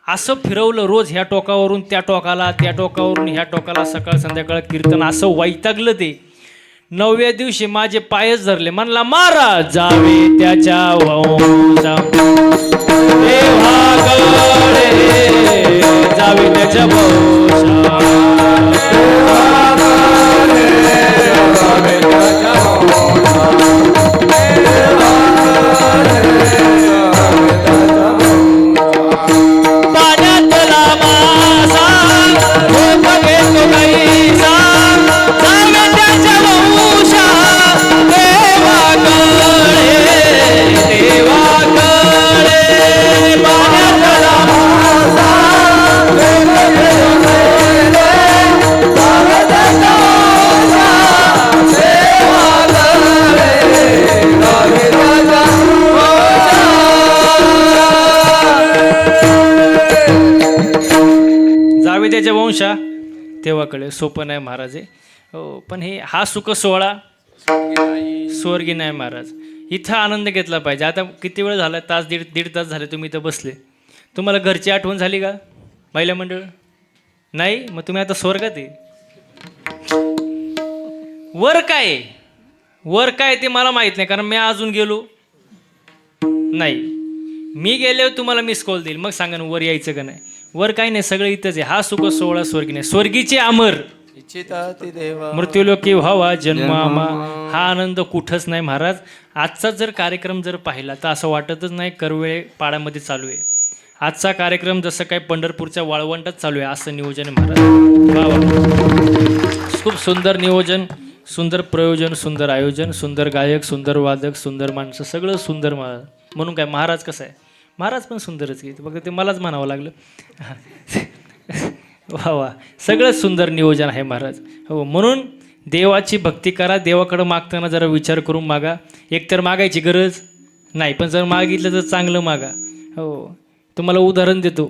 असं फिरवलं रोज, ह्या टोकावरून त्या टोकाला, त्या टोकावरून ह्या टोकाला, सकाळ संध्याकाळ कीर्तन. असं वैतागलं ते. 9व्या दिवशी माझे पायच धरले. म्हणला महाराज जावे त्याच्या वंशा, जावे त्याच्या वंशा. त्याच्या वंशा तेव्हा कळे. सोपं नाही महाराज आहे हो. पण हे हा सुख सोहळा स्वर्गी नाही महाराज. इथं आनंद घेतला पाहिजे. आता किती वेळ झाला? तास दीड तास झाले तुम्ही इथं बसले. तुम्हाला घरची आठवण झाली का? महिला मंडळ नाही? मग तुम्ही आता स्वर्गात आहे. वर काय, वर काय ते मला माहित नाही, कारण मी अजून गेलो नाही. मी गेल्यावर तुम्हाला मिस कॉल देईल, मग सांगा वर यायचं का नाही. वर काही नाही, सगळं इथंच आहे. हा सुख सोहळा स्वर्गी नाही. स्वर्गीचे अमर इच्छिताति देवा मृत्यूलोकी व्हावा जन्मामा. हा आनंद कुठंच नाही महाराज. आजचा जर कार्यक्रम जर पाहिला तर असं वाटतच नाही करवेळे पाड्यामध्ये चालू आहे. आजचा कार्यक्रम जसं काय पंढरपूरच्या वाळवंटात चालू आहे असं नियोजन आहे महाराज. वा वा. खूप सुंदर नियोजन, सुंदर प्रयोजन, सुंदर आयोजन, सुंदर गायक, सुंदर वादक, सुंदर माणसं, सगळं सुंदर महाराज. म्हणून काय महाराज कसं आहे, महाराज पण सुंदरच की, फक्त ते मलाच म्हणावं लागलं. वा वा, सगळं सुंदर नियोजन आहे महाराज हो. म्हणून देवाची भक्ती करा. देवाकडं मागताना जरा विचार करून मागा. एकतर मागायची गरज नाही, पण जर मागितलं तर चांगलं मागा हो. तुम्हाला उदाहरण देतो.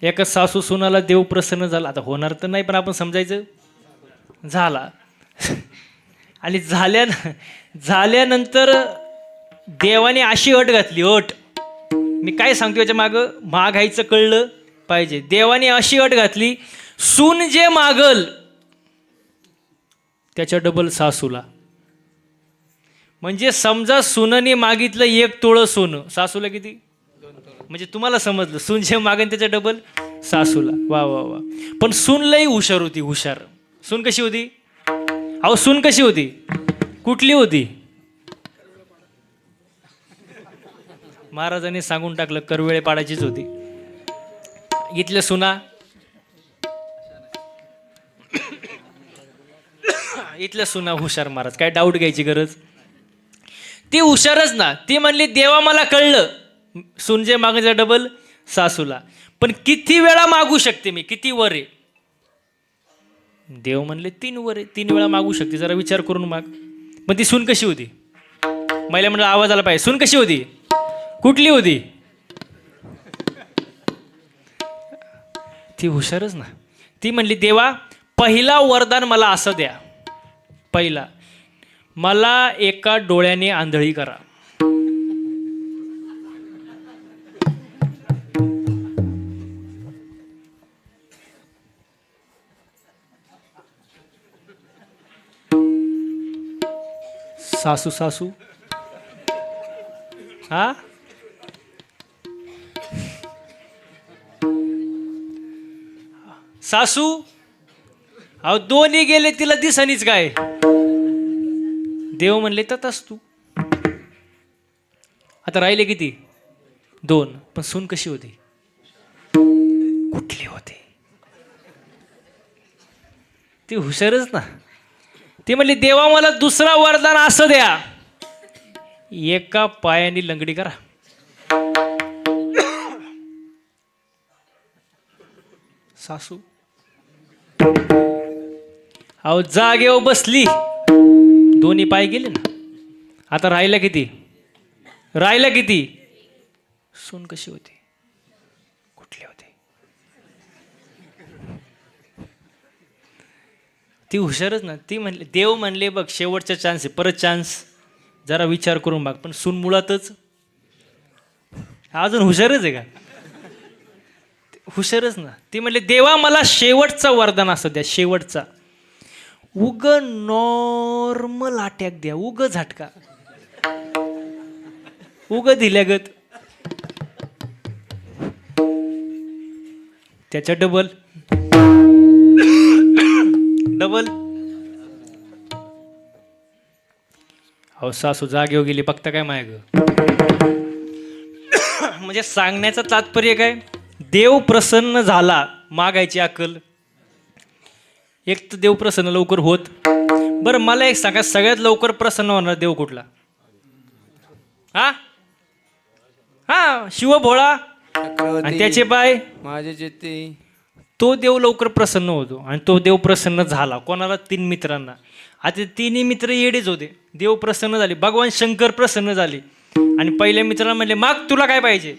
एका सासू सुनाला देव प्रसन्न झाला. आता होणार तर नाही, पण आपण समजायचं झाला. आणि झाल्यानंतर देवाने अशी अट घातली. अट मी काय सांगतो याच्या मागं, मागायचं कळलं पाहिजे. देवाने अशी अट घातली, सून जे मागल त्याच्या डबल सासूला. म्हणजे समजा सुनने मागितलं 1 तोळं सोनं, सासूला किती? म्हणजे तुम्हाला समजलं, सून जे मागेन त्याच्या डबल सासूला. वा वा वा. पण सून लई हुशार होती, हुशार. सून कशी होती? अहो सून कशी होती? कुठली होती? महाराजांनी सांगून टाकलं, करवेळे पाडायचीच होती. इथल्या सुना, इथल्या सुना हुशार महाराज, काय डाऊट घ्यायची गरज. ती हुशारच ना. ती म्हणली देवा मला कळलं, सून जे मागायचं डबल सासूला, पण किती वेळा मागू शकते मी, किती वर आहे? देव म्हणले 3 वर आहे, 3 वेळा मागू शकते, जरा विचार करून माग. पण ती सून कशी होती? महिला म्हणलं आवाज आला पाहिजे. सून कशी होती? कुठली होती? ती हुशारच ना. ती म्हणली देवा पहिला वरदान मला असं द्या, पहिला मला एका डोळ्याने आंधळी करा. सासू सासू हा सासू, अहो दोन्ही गेले, तिला दिसणीच काय. देव म्हणले ततास तू. आता राहिले किती? 2. पण सून कशी होती? कुठली होती? ती हुशारच ना. ती म्हणली देवा मला दुसरा वरदान असं द्या, एका पायाने लंगडी करा. सासू अहो जागेवर बसली, दोन्ही पाय गेले ना. आता राहिलं किती? राहिलं किती? सून कशी होती? कुठली होती? ती हुशारच ना. ती म्हणले, देव म्हणले बघ शेवटचा चान्स आहे, परत चान्स, जरा विचार करून बघ. पण सून मुळातच अजून हुशारच आहे का? हुशारच ना. ती म्हणले देवा मला शेवटचा वरदान असं द्या, शेवटचा. उग नॉर्मल अटॅक द्या, उग झटका, उग दिल्यागत. त्याच्या डबल डबल. अहो सासू जागेवर गेली, बघता काय माय ग. म्हणजे सांगण्याचं तात्पर्य काय? देव प्रसन्न झाला, मागायची अक्कल. एक तर देव प्रसन्न लवकर होत. बरं मला एक सांगा, सगळ्यात लवकर प्रसन्न होणार देव कुठला? हा हा शिवभोळा आणि त्याचे पाय माझे चित्ती. तो देव लवकर प्रसन्न होतो. आणि तो देव प्रसन्न झाला कोणाला? 3 मित्रांना. आता 3 मित्र येडेच होते. देव प्रसन्न झाले, भगवान शंकर प्रसन्न झाले. आणि पहिल्या मित्राला म्हणले माग तुला काय पाहिजे?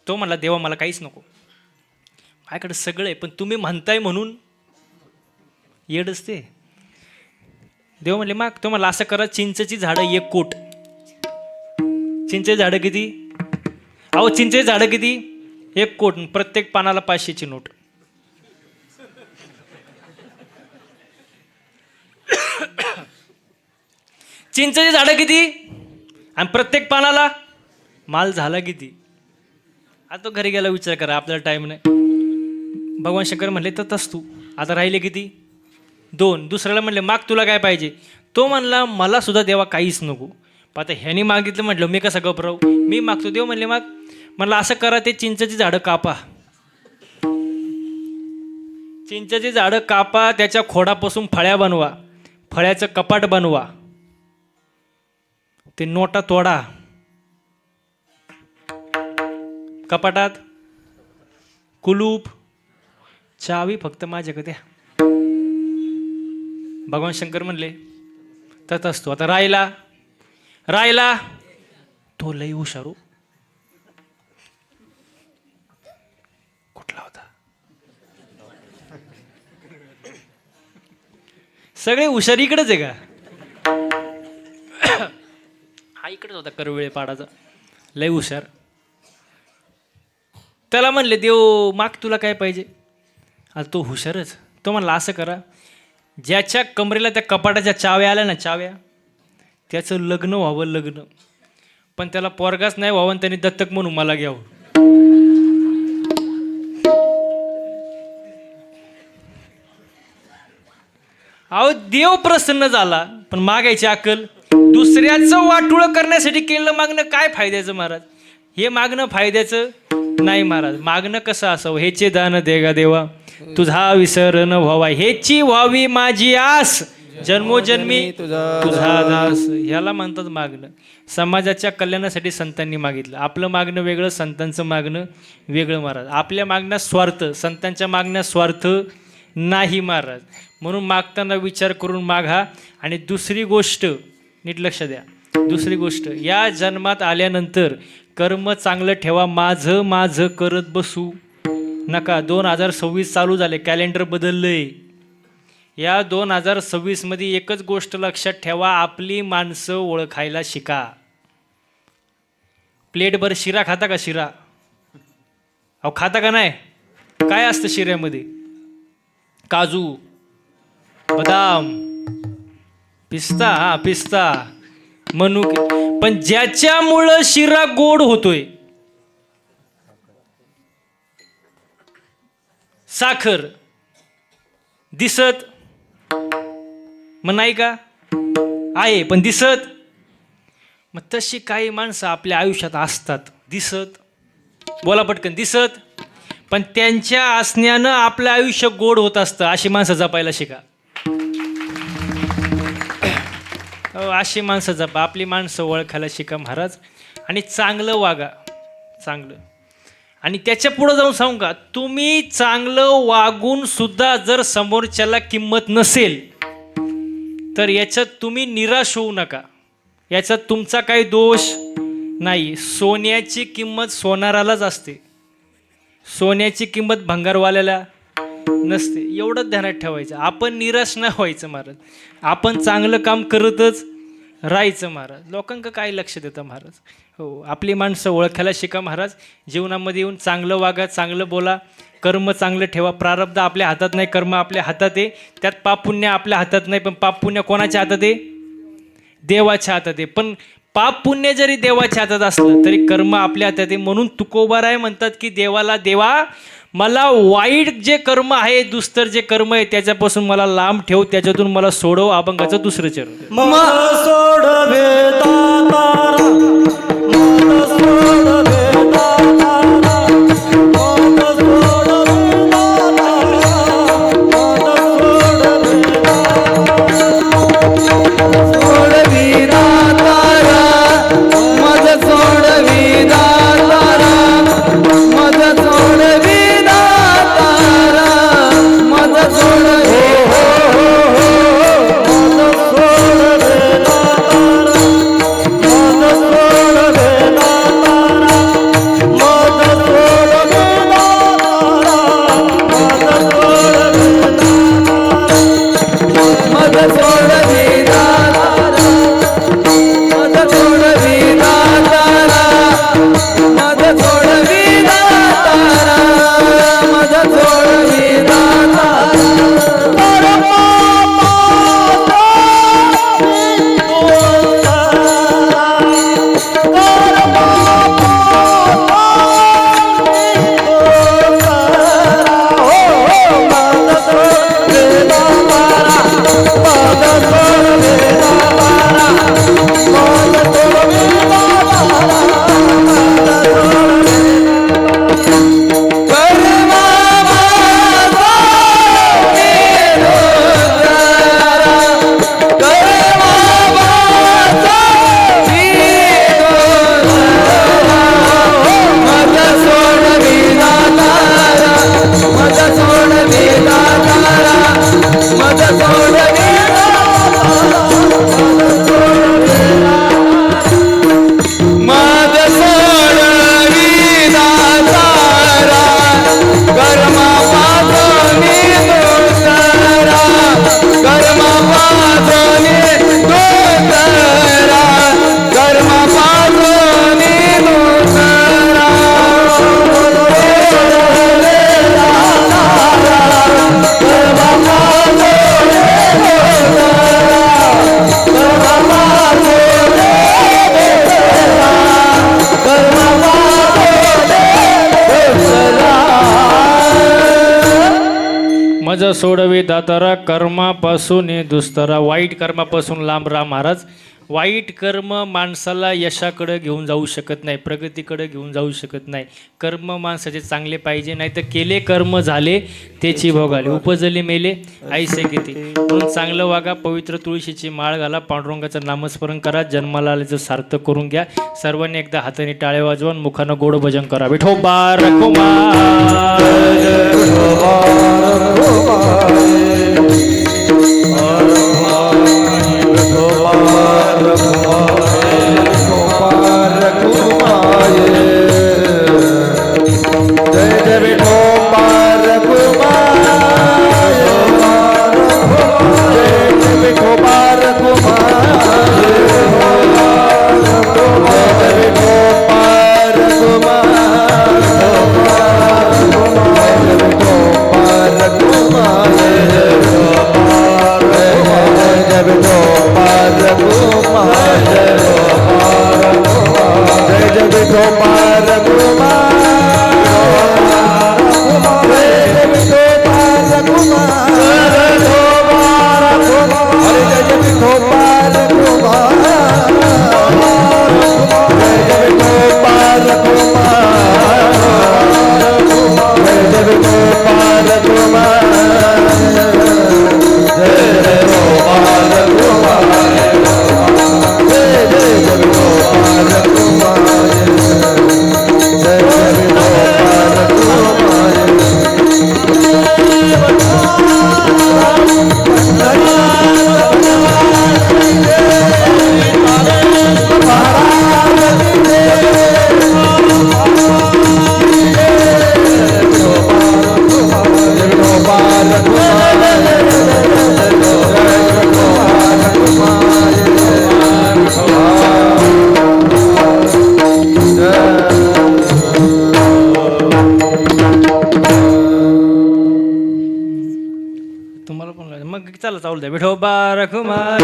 तो म्हणला देवा मला काहीच नको, माझ्याकडे सगळं आहे, पण तुम्ही म्हणताय म्हणून येडच ते. देव म्हणले माग. तो म्हणला असं करा, चिंचेची झाडं 1 कोट. चिंचेची झाडं किती? अहो चिंचेची झाडं किती? 1 कोट. प्रत्येक पानाला 500ची नोट. चिंचेची झाडं किती? आणि प्रत्येक पानाला माल झाला किती? आता तो घरी गेला विचार करा, आपल्याला टाईम नाही. भगवान शंकर म्हणले तर तस तू. आता राहिले किती? 2. दुसऱ्याला म्हणले माग तुला काय पाहिजे? तो म्हणला मला सुद्धा देवा काहीच नको. आता ह्यानी मागितलं, म्हटलं मी कसा गप राहू, मी मागतो. देव म्हणले माग. म्हणलं असं करा, ते चिंचेची झाडं कापा. चिंचेची झाडं कापा, त्याच्या खोडापासून फळ्या बनवा, फळ्याचं कपाट बनवा, ते नोटा तोडा, कपाटात कुलूप, चावी फक्त माझ्याकडे द्या. भगवान शंकर म्हणले तर असतो. आता राहिला राहिला तो लई हुशारू. कुठला होता? सगळे हुशार इकडेच आहे का? हा इकडेच होता, करवेळे पाडाचा, लई हुशार. त्याला म्हणले देव माग तुला काय पाहिजे? आता तो हुशारच. तो म्हणला असं करा, ज्याच्या कमरेला त्या कपाटाच्या चाव्या आल्या ना, चाव्या, त्याचं लग्न व्हावं, लग्न. पण त्याला पोरगाच नाही व्हावं आणि त्यांनी दत्तक म्हणून मला घ्यावं. अहो देव प्रसन्न झाला, पण मागायची अक्कल. दुसऱ्याचं वाटोळं करण्यासाठी केलं मागणं काय फायद्याचं महाराज? हे मागणं फायद्याचं नाही महाराज. मागणं कसं असावं? हेचे दान देगा देवा, तुझा विसर न व्हावा, हेची व्हावी माझी आस, जन्मोजन्मी तुझा दास. ह्याला म्हणतात मागणं. समाजाच्या कल्याणासाठी संतांनी मागितलं. आपलं मागणं वेगळं, संतांचं मागणं वेगळं महाराज. आपल्या मागण्यात स्वार्थ, संतांच्या मागण्यात स्वार्थ नाही महाराज. म्हणून मागताना विचार करून मागा. आणि दुसरी गोष्ट नीट लक्ष द्या, दुसरी गोष्ट, या जन्मात आल्यानंतर कर्म चांगलं ठेवा. माझं माझं करत बसू नका. 2026 चालू झाले, कॅलेंडर बदललंय. या 2026 मध्ये एकच गोष्ट लक्षात ठेवा, आपली माणसं ओळखायला शिका. प्लेटभर शिरा खाता का? शिरा अहो खाता का नाही? काय असतं शिऱ्यामध्ये? काजू, बदाम, पिस्ता, हा पिस्ता, मनुके. पण ज्याच्यामुळं शिरा गोड होतोय, साखर दिसत मग नाही का? आहे पण दिसत. मग तशी काही माणसं आपल्या आयुष्यात असतात, दिसत, बोला पटकन, दिसत, पण त्यांच्या असण्यानं आपलं आयुष्य गोड होत असतं. अशी माणसं जपायला शिका. अशी माणसं जपा, आपली माणसं ओळखायला शिका महाराज. आणि चांगलं वागा, चांगलं. आणि त्याच्या पुढं जाऊन सांगू का, तुम्ही चांगलं वागून सुद्धा जर समोरच्याला किंमत नसेल तर याच्यात तुम्ही निराश होऊ नका. याच्यात तुमचा काही दोष नाही. सोन्याची किंमत सोनारालाच असते, सोन्याची किंमत भंगारवाल्याला नसते. एवढंच ध्यानात ठेवायचं. आपण निराश नाही व्हायचं महाराज. आपण चांगलं काम करतच राहायचं महाराज. लोकांक काय लक्ष देतं महाराज? हो, आपली माणसं ओळखायला शिका महाराज. जीवनामध्ये येऊन चांगलं वागा, चांगलं बोला, कर्म चांगलं ठेवा. प्रारब्ध आपल्या हातात नाही, कर्म आपल्या हातात आहे. त्यात पाप पुण्य आपल्या हातात नाही, पण पाप पुण्य कोणाच्या हातात आहे? देवाच्या हातात आहे. पण पाप पुण्य जरी देवाच्या हातात असलं तरी कर्म आपल्या हातात आहे. म्हणून तुकोबाराय म्हणतात की देवाला देवा, मला वाईट जे कर्म आहे, दुस्तर जे कर्म आहे, त्याच्यापासून मला लांब ठेव, त्याच्यातून मला सोडव. अभंगाचं दुसरं चरण. मज सोडवी दातारा कर्मापासून दुस्तरा. वाईट कर्मापासून लांब राहा महाराज. वाईट कर्म माणसाला यशाकडे घेऊन जाऊ शकत नाही, प्रगतीकडे घेऊन जाऊ शकत नाही. कर्म माणसाचे चांगले पाहिजे, नाही तर केले कर्म झाले त्याची भोगाले. उपजले मेले ऐसे किती. म्हणून चांगलं वागा, पवित्र तुळशीची माळ घाला, पांडुरंगाचं नामस्मरण करा, जन्माला आल्याचं सार्थक करून घ्या. सर्वांनी एकदा हाताने टाळे वाजवून मुखानं गोड भजन करा. विठोबा रखुमार. तुम्हाला पण लागेल. मग चला चालू द्या. विठोबा रखुमार.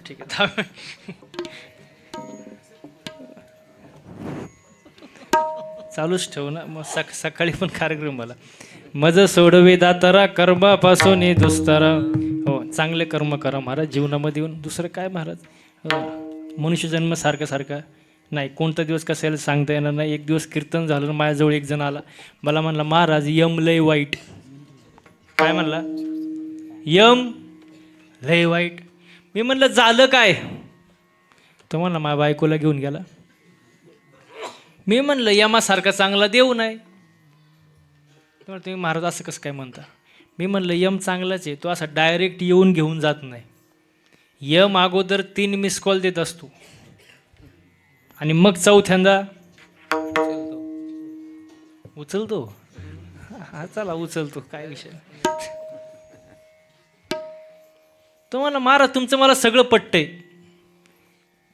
ठीक आहे. चालूच ठेवू ना मग. सकाळी पण कार्यक्रम मला. मज सोडवे दातारा कर्मापासून दुस्तरा. हो, चांगले कर्म करा महाराज जीवनामध्ये येऊन. दुसरं काय महाराज. मनुष्य जन्म सारखा सारखा नाही. कोणता दिवस कसा यायला सांगता येणार नाही. एक दिवस कीर्तन झालं, माझ्याजवळ एक जण आला, मला म्हणला महाराज यम लय वाईट. काय म्हणला? यम लय वाईट. मी म्हणलं झालं काय? तो म्हणला माझ्या बायकोला घेऊन गेला. मी म्हणलं यमासारखा चांगला देऊ नाही. तुम्ही महाराज असं कसं काय म्हणता? मी म्हणलं यम चांगलाच आहे, तो असा डायरेक्ट येऊन घेऊन जात नाही. यम अगोदर 3 मिस कॉल देत असतो आणि मग चौथ्यांदा उचलतो. हा चला उचलतो, काय विषय. तो म्हणला महाराज तुमचं मला सगळं पटतंय,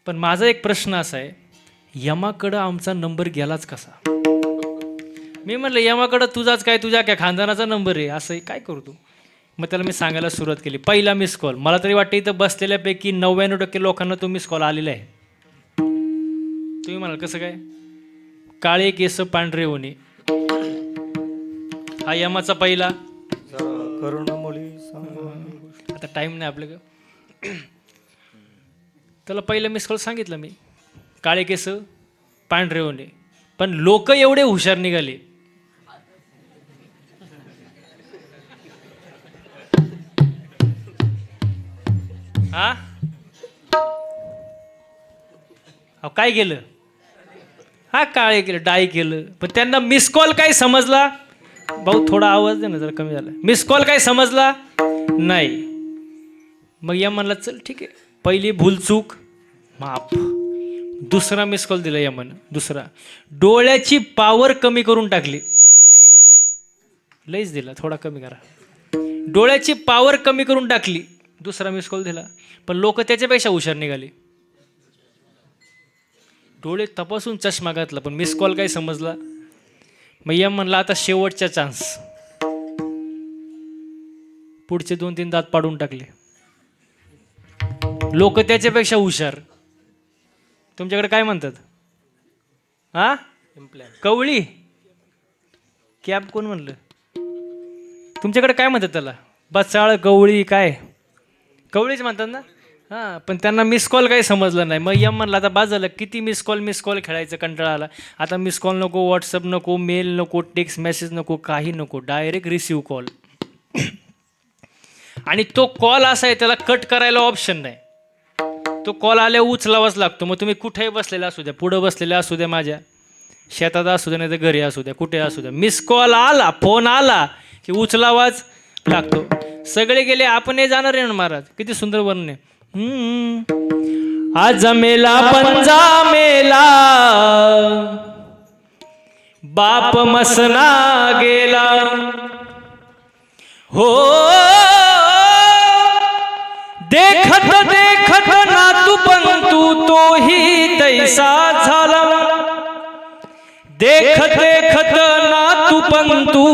पण माझा एक प्रश्न असा आहे, यमाकडं आमचा नंबर गेलाच कसा? मी म्हणलं यमाकडं तुझाच काय, तुझ्या काय खानदानाचा नंबर आहे, असं काय करतो? मग त्याला मी सांगायला सुरुवात केली. पहिला मिस कॉल, मला तरी वाटतं इथं बसलेल्यापैकी 99% लोकांना तो मिस कॉल आलेला आहे. तुम्ही म्हणाल कसं काय? काळे केस पांढरे होणे हा यमाचा पहिला. आता टाईम नाही आपल्याकडं. त्याला पहिलं मिस कॉल सांगितलं मी, काळे केस पांढरे होणे. पण लोक एवढे हुशार निघाले, हा काय केलं? हा काळे केलं, डाय केलं. पण त्यांना मिस कॉल काय समजला? भाऊ थोडा आवाज दे ना, जरा कमी झाला. मिस कॉल काय समजला नाही. मग या म्हणला चल ठीक आहे, पहिली भूलचूक माफ. दुसरा मिस कॉल दिला या म्हण. दुसरा डोळ्याची पावर कमी करून टाकली. लईच दिला, थोडा कमी करा. डोळ्याची पावर कमी करून टाकली. दुसरा मिस कॉल दिला, पण लोक त्याच्यापेक्षा हुशार निघाले. डोळे तपासून चष्मा घातला, पण मिस कॉल काय समजला. मग या म्हणला आता शेवटचा चान्स. पुढचे 2-3 दात पाडून टाकले. लोक त्याच्यापेक्षा हुशार. तुमच्याकडे काय म्हणतात? हा, कवळी कॅब कोण म्हणलं? तुमच्याकडे काय म्हणतात त्याला? बचाळ, कवळी, काय कवळीच म्हणतात ना. हां, पण त्यांना मिस कॉल काही समजलं नाही. मग यम म्हणलं आता बाद झालं, किती मिस कॉल खेळायचं कंटाळा आला. आता मिस कॉल नको, व्हॉट्सअप नको, मेल नको, टेक्स्ट मेसेज नको, काही नको, डायरेक्ट रिसिव्ह कॉल. आणि तो कॉल असा आहे त्याला कट करायला ऑप्शन नाही. तो कॉल आल्यावर उचलावाच लागतो. मग तुम्ही कुठेही बसलेला असू द्या, पुढं बसलेल्या असू द्या, माझ्या शेतात असू द्या, नाही तर घरी असू द्या, कुठे असू द्या, मिस कॉल आला, फोन आला की उचलावाच लागतो. सगळे गेले, आपण हे जाणार आहे ना महाराज. किती सुंदर वर्णन आहे. आज मेला पंजा मेला, बाप मसना गेला. हो देखत देखत नातू पंतू तोही तैसा झाला. देखत देखत नातू पंतू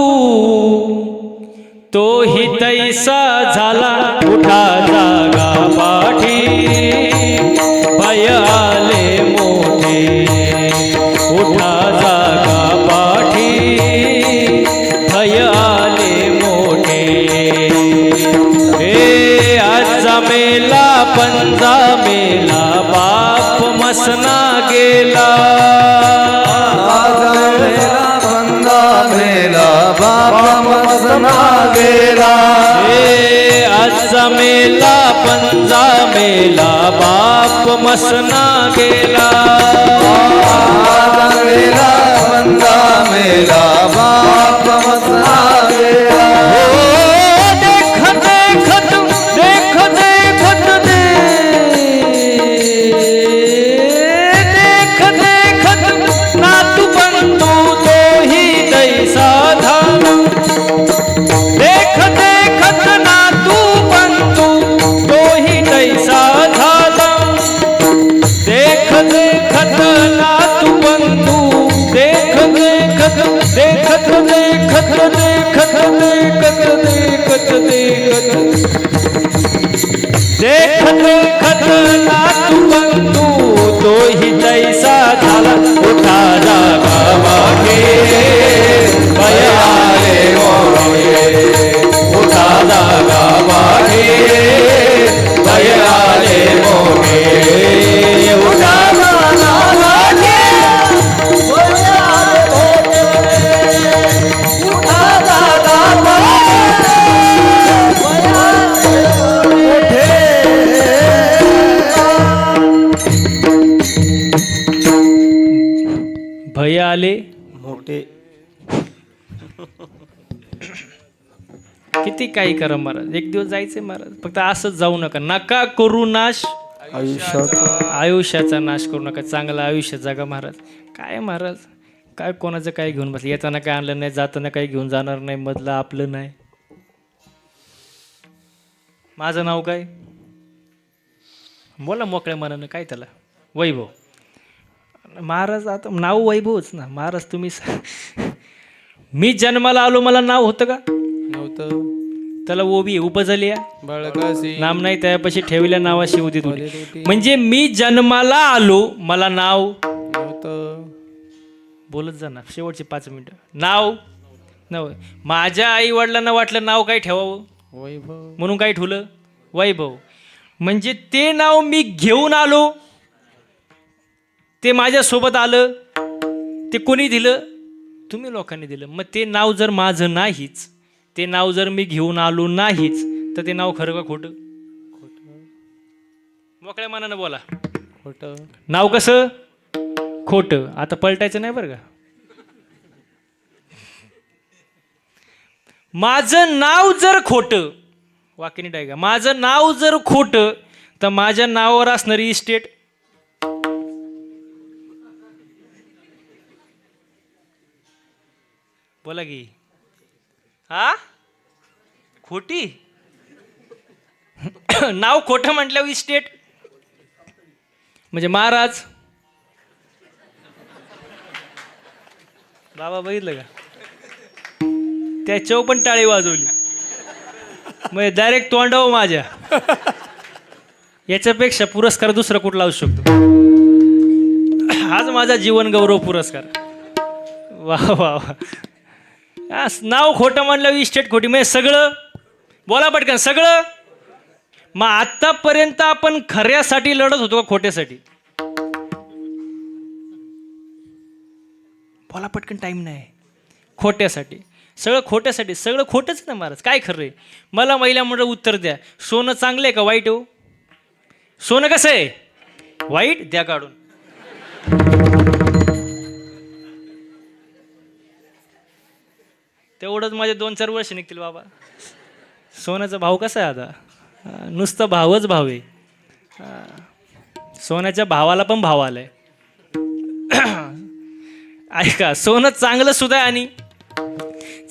तोही तैसा झाला. उठा जागा पाठी भय आले मोठे. उठा जागा पाठी भय आले मोठे. हे आज मेला पंजा मेला, बाप मसना गेला. गेला. हे आज मेला पंजा मेला, बाप मसना गेला. मेला पंजा मेला, बाप मसना गेला. हो देखत देखत देखत देखत देखत देखत नातू पंतू तोही तैसा झाला. देखत देखत नातू पंतू तोही तैसा झाला. देखत देखत नातू पंतू, देखत देखत देखत देखत देखत देखत देखत देखत देखत नातू पंतू तोही तैसा झाला. उठा जागा मागे भय आले मोठे. उठा जागा मागे भय आले मोठे. उठा जागा मागे भय आले मोठे. उठा जागा मागे भय आले मोठे. भय आले मोठे. किती काही करा महाराज, एक दिवस जायचंय महाराज. फक्त असंच जाऊ नका. नका करू नाश आयुष्याचा नाश करू नका. चांगलं आयुष्य जगा महाराज. काय महाराज, काय कोणाचं काय घेऊन बसलं. येताना काय आणलं नाही, जाताना काही घेऊन जाणार नाही, मधलं आपलं नाही. माझं नाव काय? बोला मोकळ्या मनानं. काय त्याला? वैभव. महाराज आता नाव वैभवच ना महाराज. तुम्ही मी जन्माला आलो, मला नाव होतं का? नव्हतं. त्याला ओबी उपजली बाळकासी नाम नाही, त्यापाशी ठेवल्या नावाशी उदित होती. म्हणजे मी जन्माला आलो, मला नाव नव्हतं. बोलत जा ना, शेवटचे 5 मिनिटं. नाव नव. माझ्या आई वडिलांना वाटलं नाव काय ठेवावं, वैभव. म्हणून काय ठेवलं वैभव. म्हणजे ते नाव मी घेऊन आलो, ते माझ्यासोबत आलं. ते कोणी दिलं? तुम्ही लोकांनी दिलं. मग ते नाव जर माझं नाहीच, ते नाव जर मी घेऊन आलो नाहीच, तर ते नाव खरं का खोटं? मोकळ्या मनानं बोला. खोटं. नाव कसं? खोटं. आता पलटायचं नाही बरं का. माझं नाव जर खोटं, वाक्य नीट आहे का, माझं नाव जर खोटं तर माझ्या नावावर असणारी इस्टेट बोला की हा खोटी नाव खोटं म्हटल्यावर इस्टेट म्हणजे महाराज बाबा बघितलं का त्याच्यावर पण टाळी वाजवली म्हणजे डायरेक्ट तोंडाव माझ्या याच्यापेक्षा पुरस्कार दुसरा कुठला असू शकतो हाच माझा जीवन गौरव पुरस्कार वा वा वा नाव खोटं म्हणलं इस्टेट खोटी म्हणजे सगळं बोला पटकन सगळं मग आतापर्यंत आपण खऱ्यासाठी लढत होतो का खोट्यासाठी बोला पटकन टाइम नाही खोट्यासाठी सगळं खोट्यासाठी सगळं खोटंच ना महाराज काय खरं आहे मला महिला म्हणलं उत्तर द्या सोनं चांगलं आहे का वाईट हो सोनं कसं आहे वाईट द्या काढून तेवढंच माझे 2-4 वर्ष निघतील बाबा सोन्याचा भाव कसा आहे आता नुसतं भावच भाव आहे सोन्याच्या भावाला पण भाव आलाय ऐका सोनं चांगलं सुद्धा आणि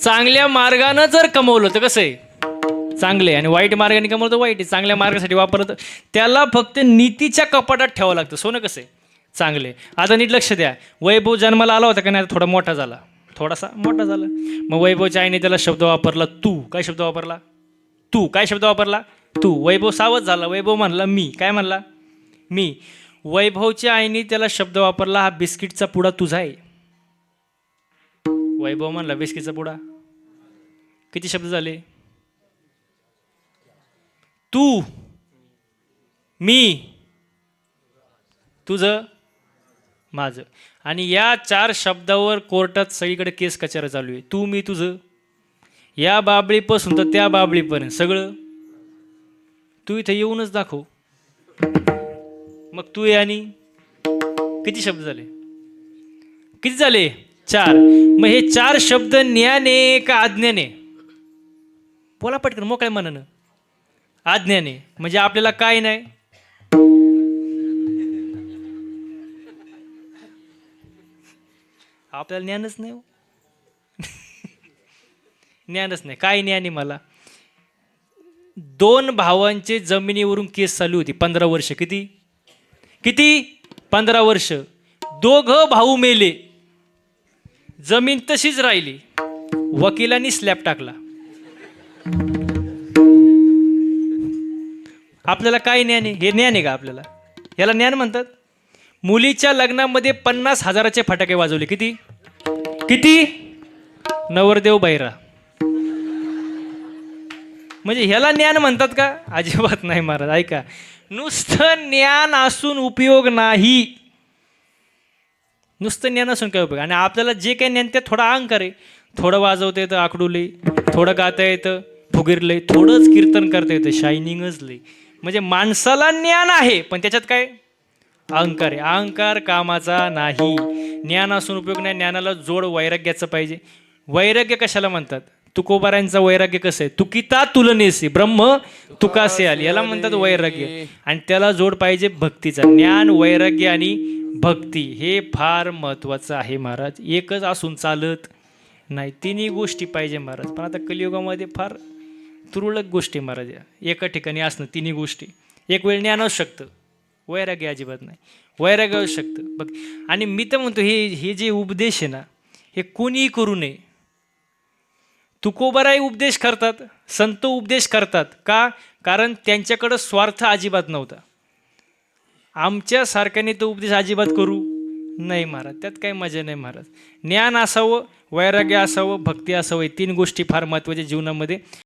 चांगल्या मार्गानं जर कमवलं तर कसं आहे चांगले आणि वाईट मार्गाने कमवलं तर वाईट आहे चांगल्या मार्गासाठी वापरलं तर त्याला फक्त नीतीच्या कपाटात ठेवावं लागतं सोनं कसं आहे चांगले आता नीट लक्ष द्या वैभव जन्माला आला होता का नाही थोडा मोठा झाला थोडासा मोठा झाला मग वैभवच्या आईने त्याला शब्द वापरला तू काय शब्द वापरला तू काय शब्द वापरला तू वैभव सावध झाला वैभव म्हणला मी काय म्हणला मी वैभवच्या आईने त्याला शब्द वापरला हा बिस्किटचा पुडा तुझा आहे वैभव म्हणला बिस्किटचा पुडा किती शब्द झाले तू मी तुझं माझं आणि या 4 शब्दावर कोर्टात सगळीकडे केस कचेऱ्या चालू आहे तू मी तुझं या बाबळीपासून तर त्या बाबळीपर्यंत सगळं तू इथे येऊनच दाखव मग तू आणि किती शब्द झाले किती झाले 4 मग हे 4 शब्द न्यायाने का आज्ञाने बोला पटकन मोकळ्या मनानं आज्ञाने म्हणजे आपल्याला काय नाही आपल्याला ज्ञानच नाही हो ज्ञानच नाही काय ज्ञानी मला 2 भावांचे जमिनीवरून केस चालू होती 15 वर्ष किती 15 वर्ष दोघं भाऊ मेले जमीन तशीच राहिली वकिलांनी स्लॅब टाकला आपल्याला काय ज्ञान आहे हे ज्ञान आहे का आपल्याला याला ज्ञान म्हणतात मुलीच्या लग्नामध्ये 50,000चे फटाके वाजवले किती नवरदेव बैरा म्हणजे ह्याला ज्ञान म्हणतात का अजिबात नाही महाराज ऐका नुसतं ज्ञान असून उपयोग नाही नुसतं ज्ञान असून काय उपयोग आणि आपल्याला जे काही ज्ञान ते थोडा अहंकार आहे थोडं वाजवता येतं आकडूले थोडं गाता येतं फुगीरलंय थोडंच कीर्तन करता येतं शायनिंगच लय म्हणजे माणसाला ज्ञान आहे पण त्याच्यात काय अहंकार आहे अहंकार कामाचा नाही ज्ञान असून उपयोग नाही ज्ञानाला जोड वैराग्याचं पाहिजे वैराग्य कशाला म्हणतात तुकोबारांचं वैराग्य कसं आहे तुकिता तुलनेसी ब्रह्म तुकासे आली याला म्हणतात वैराग्य आणि त्याला जोड पाहिजे भक्तीचा ज्ञान वैराग्य आणि भक्ती हे फार महत्त्वाचं आहे महाराज एकच असून चालत नाही तिन्ही गोष्टी पाहिजे महाराज पण आता कलियुगामध्ये फार तुरळक गोष्टी महाराज एका ठिकाणी असणं तिन्ही गोष्टी एक वेळ ज्ञान असू शकतं वैराग्य अजिबात नाही वैराग्य असू शकतं बघ आणि मी तर म्हणतो हे जे उपदेश आहे ना हे कोणीही करू नये तुकोबाराही उपदेश करतात संत उपदेश करतात का कारण त्यांच्याकडं स्वार्थ अजिबात नव्हता आमच्यासारख्याने तो उपदेश अजिबात करू नाही महाराज त्यात काही मजा नाही महाराज ज्ञान असावं वैराग्य असावं भक्ती असावं 3 गोष्टी फार महत्त्वाच्या जीवनामध्ये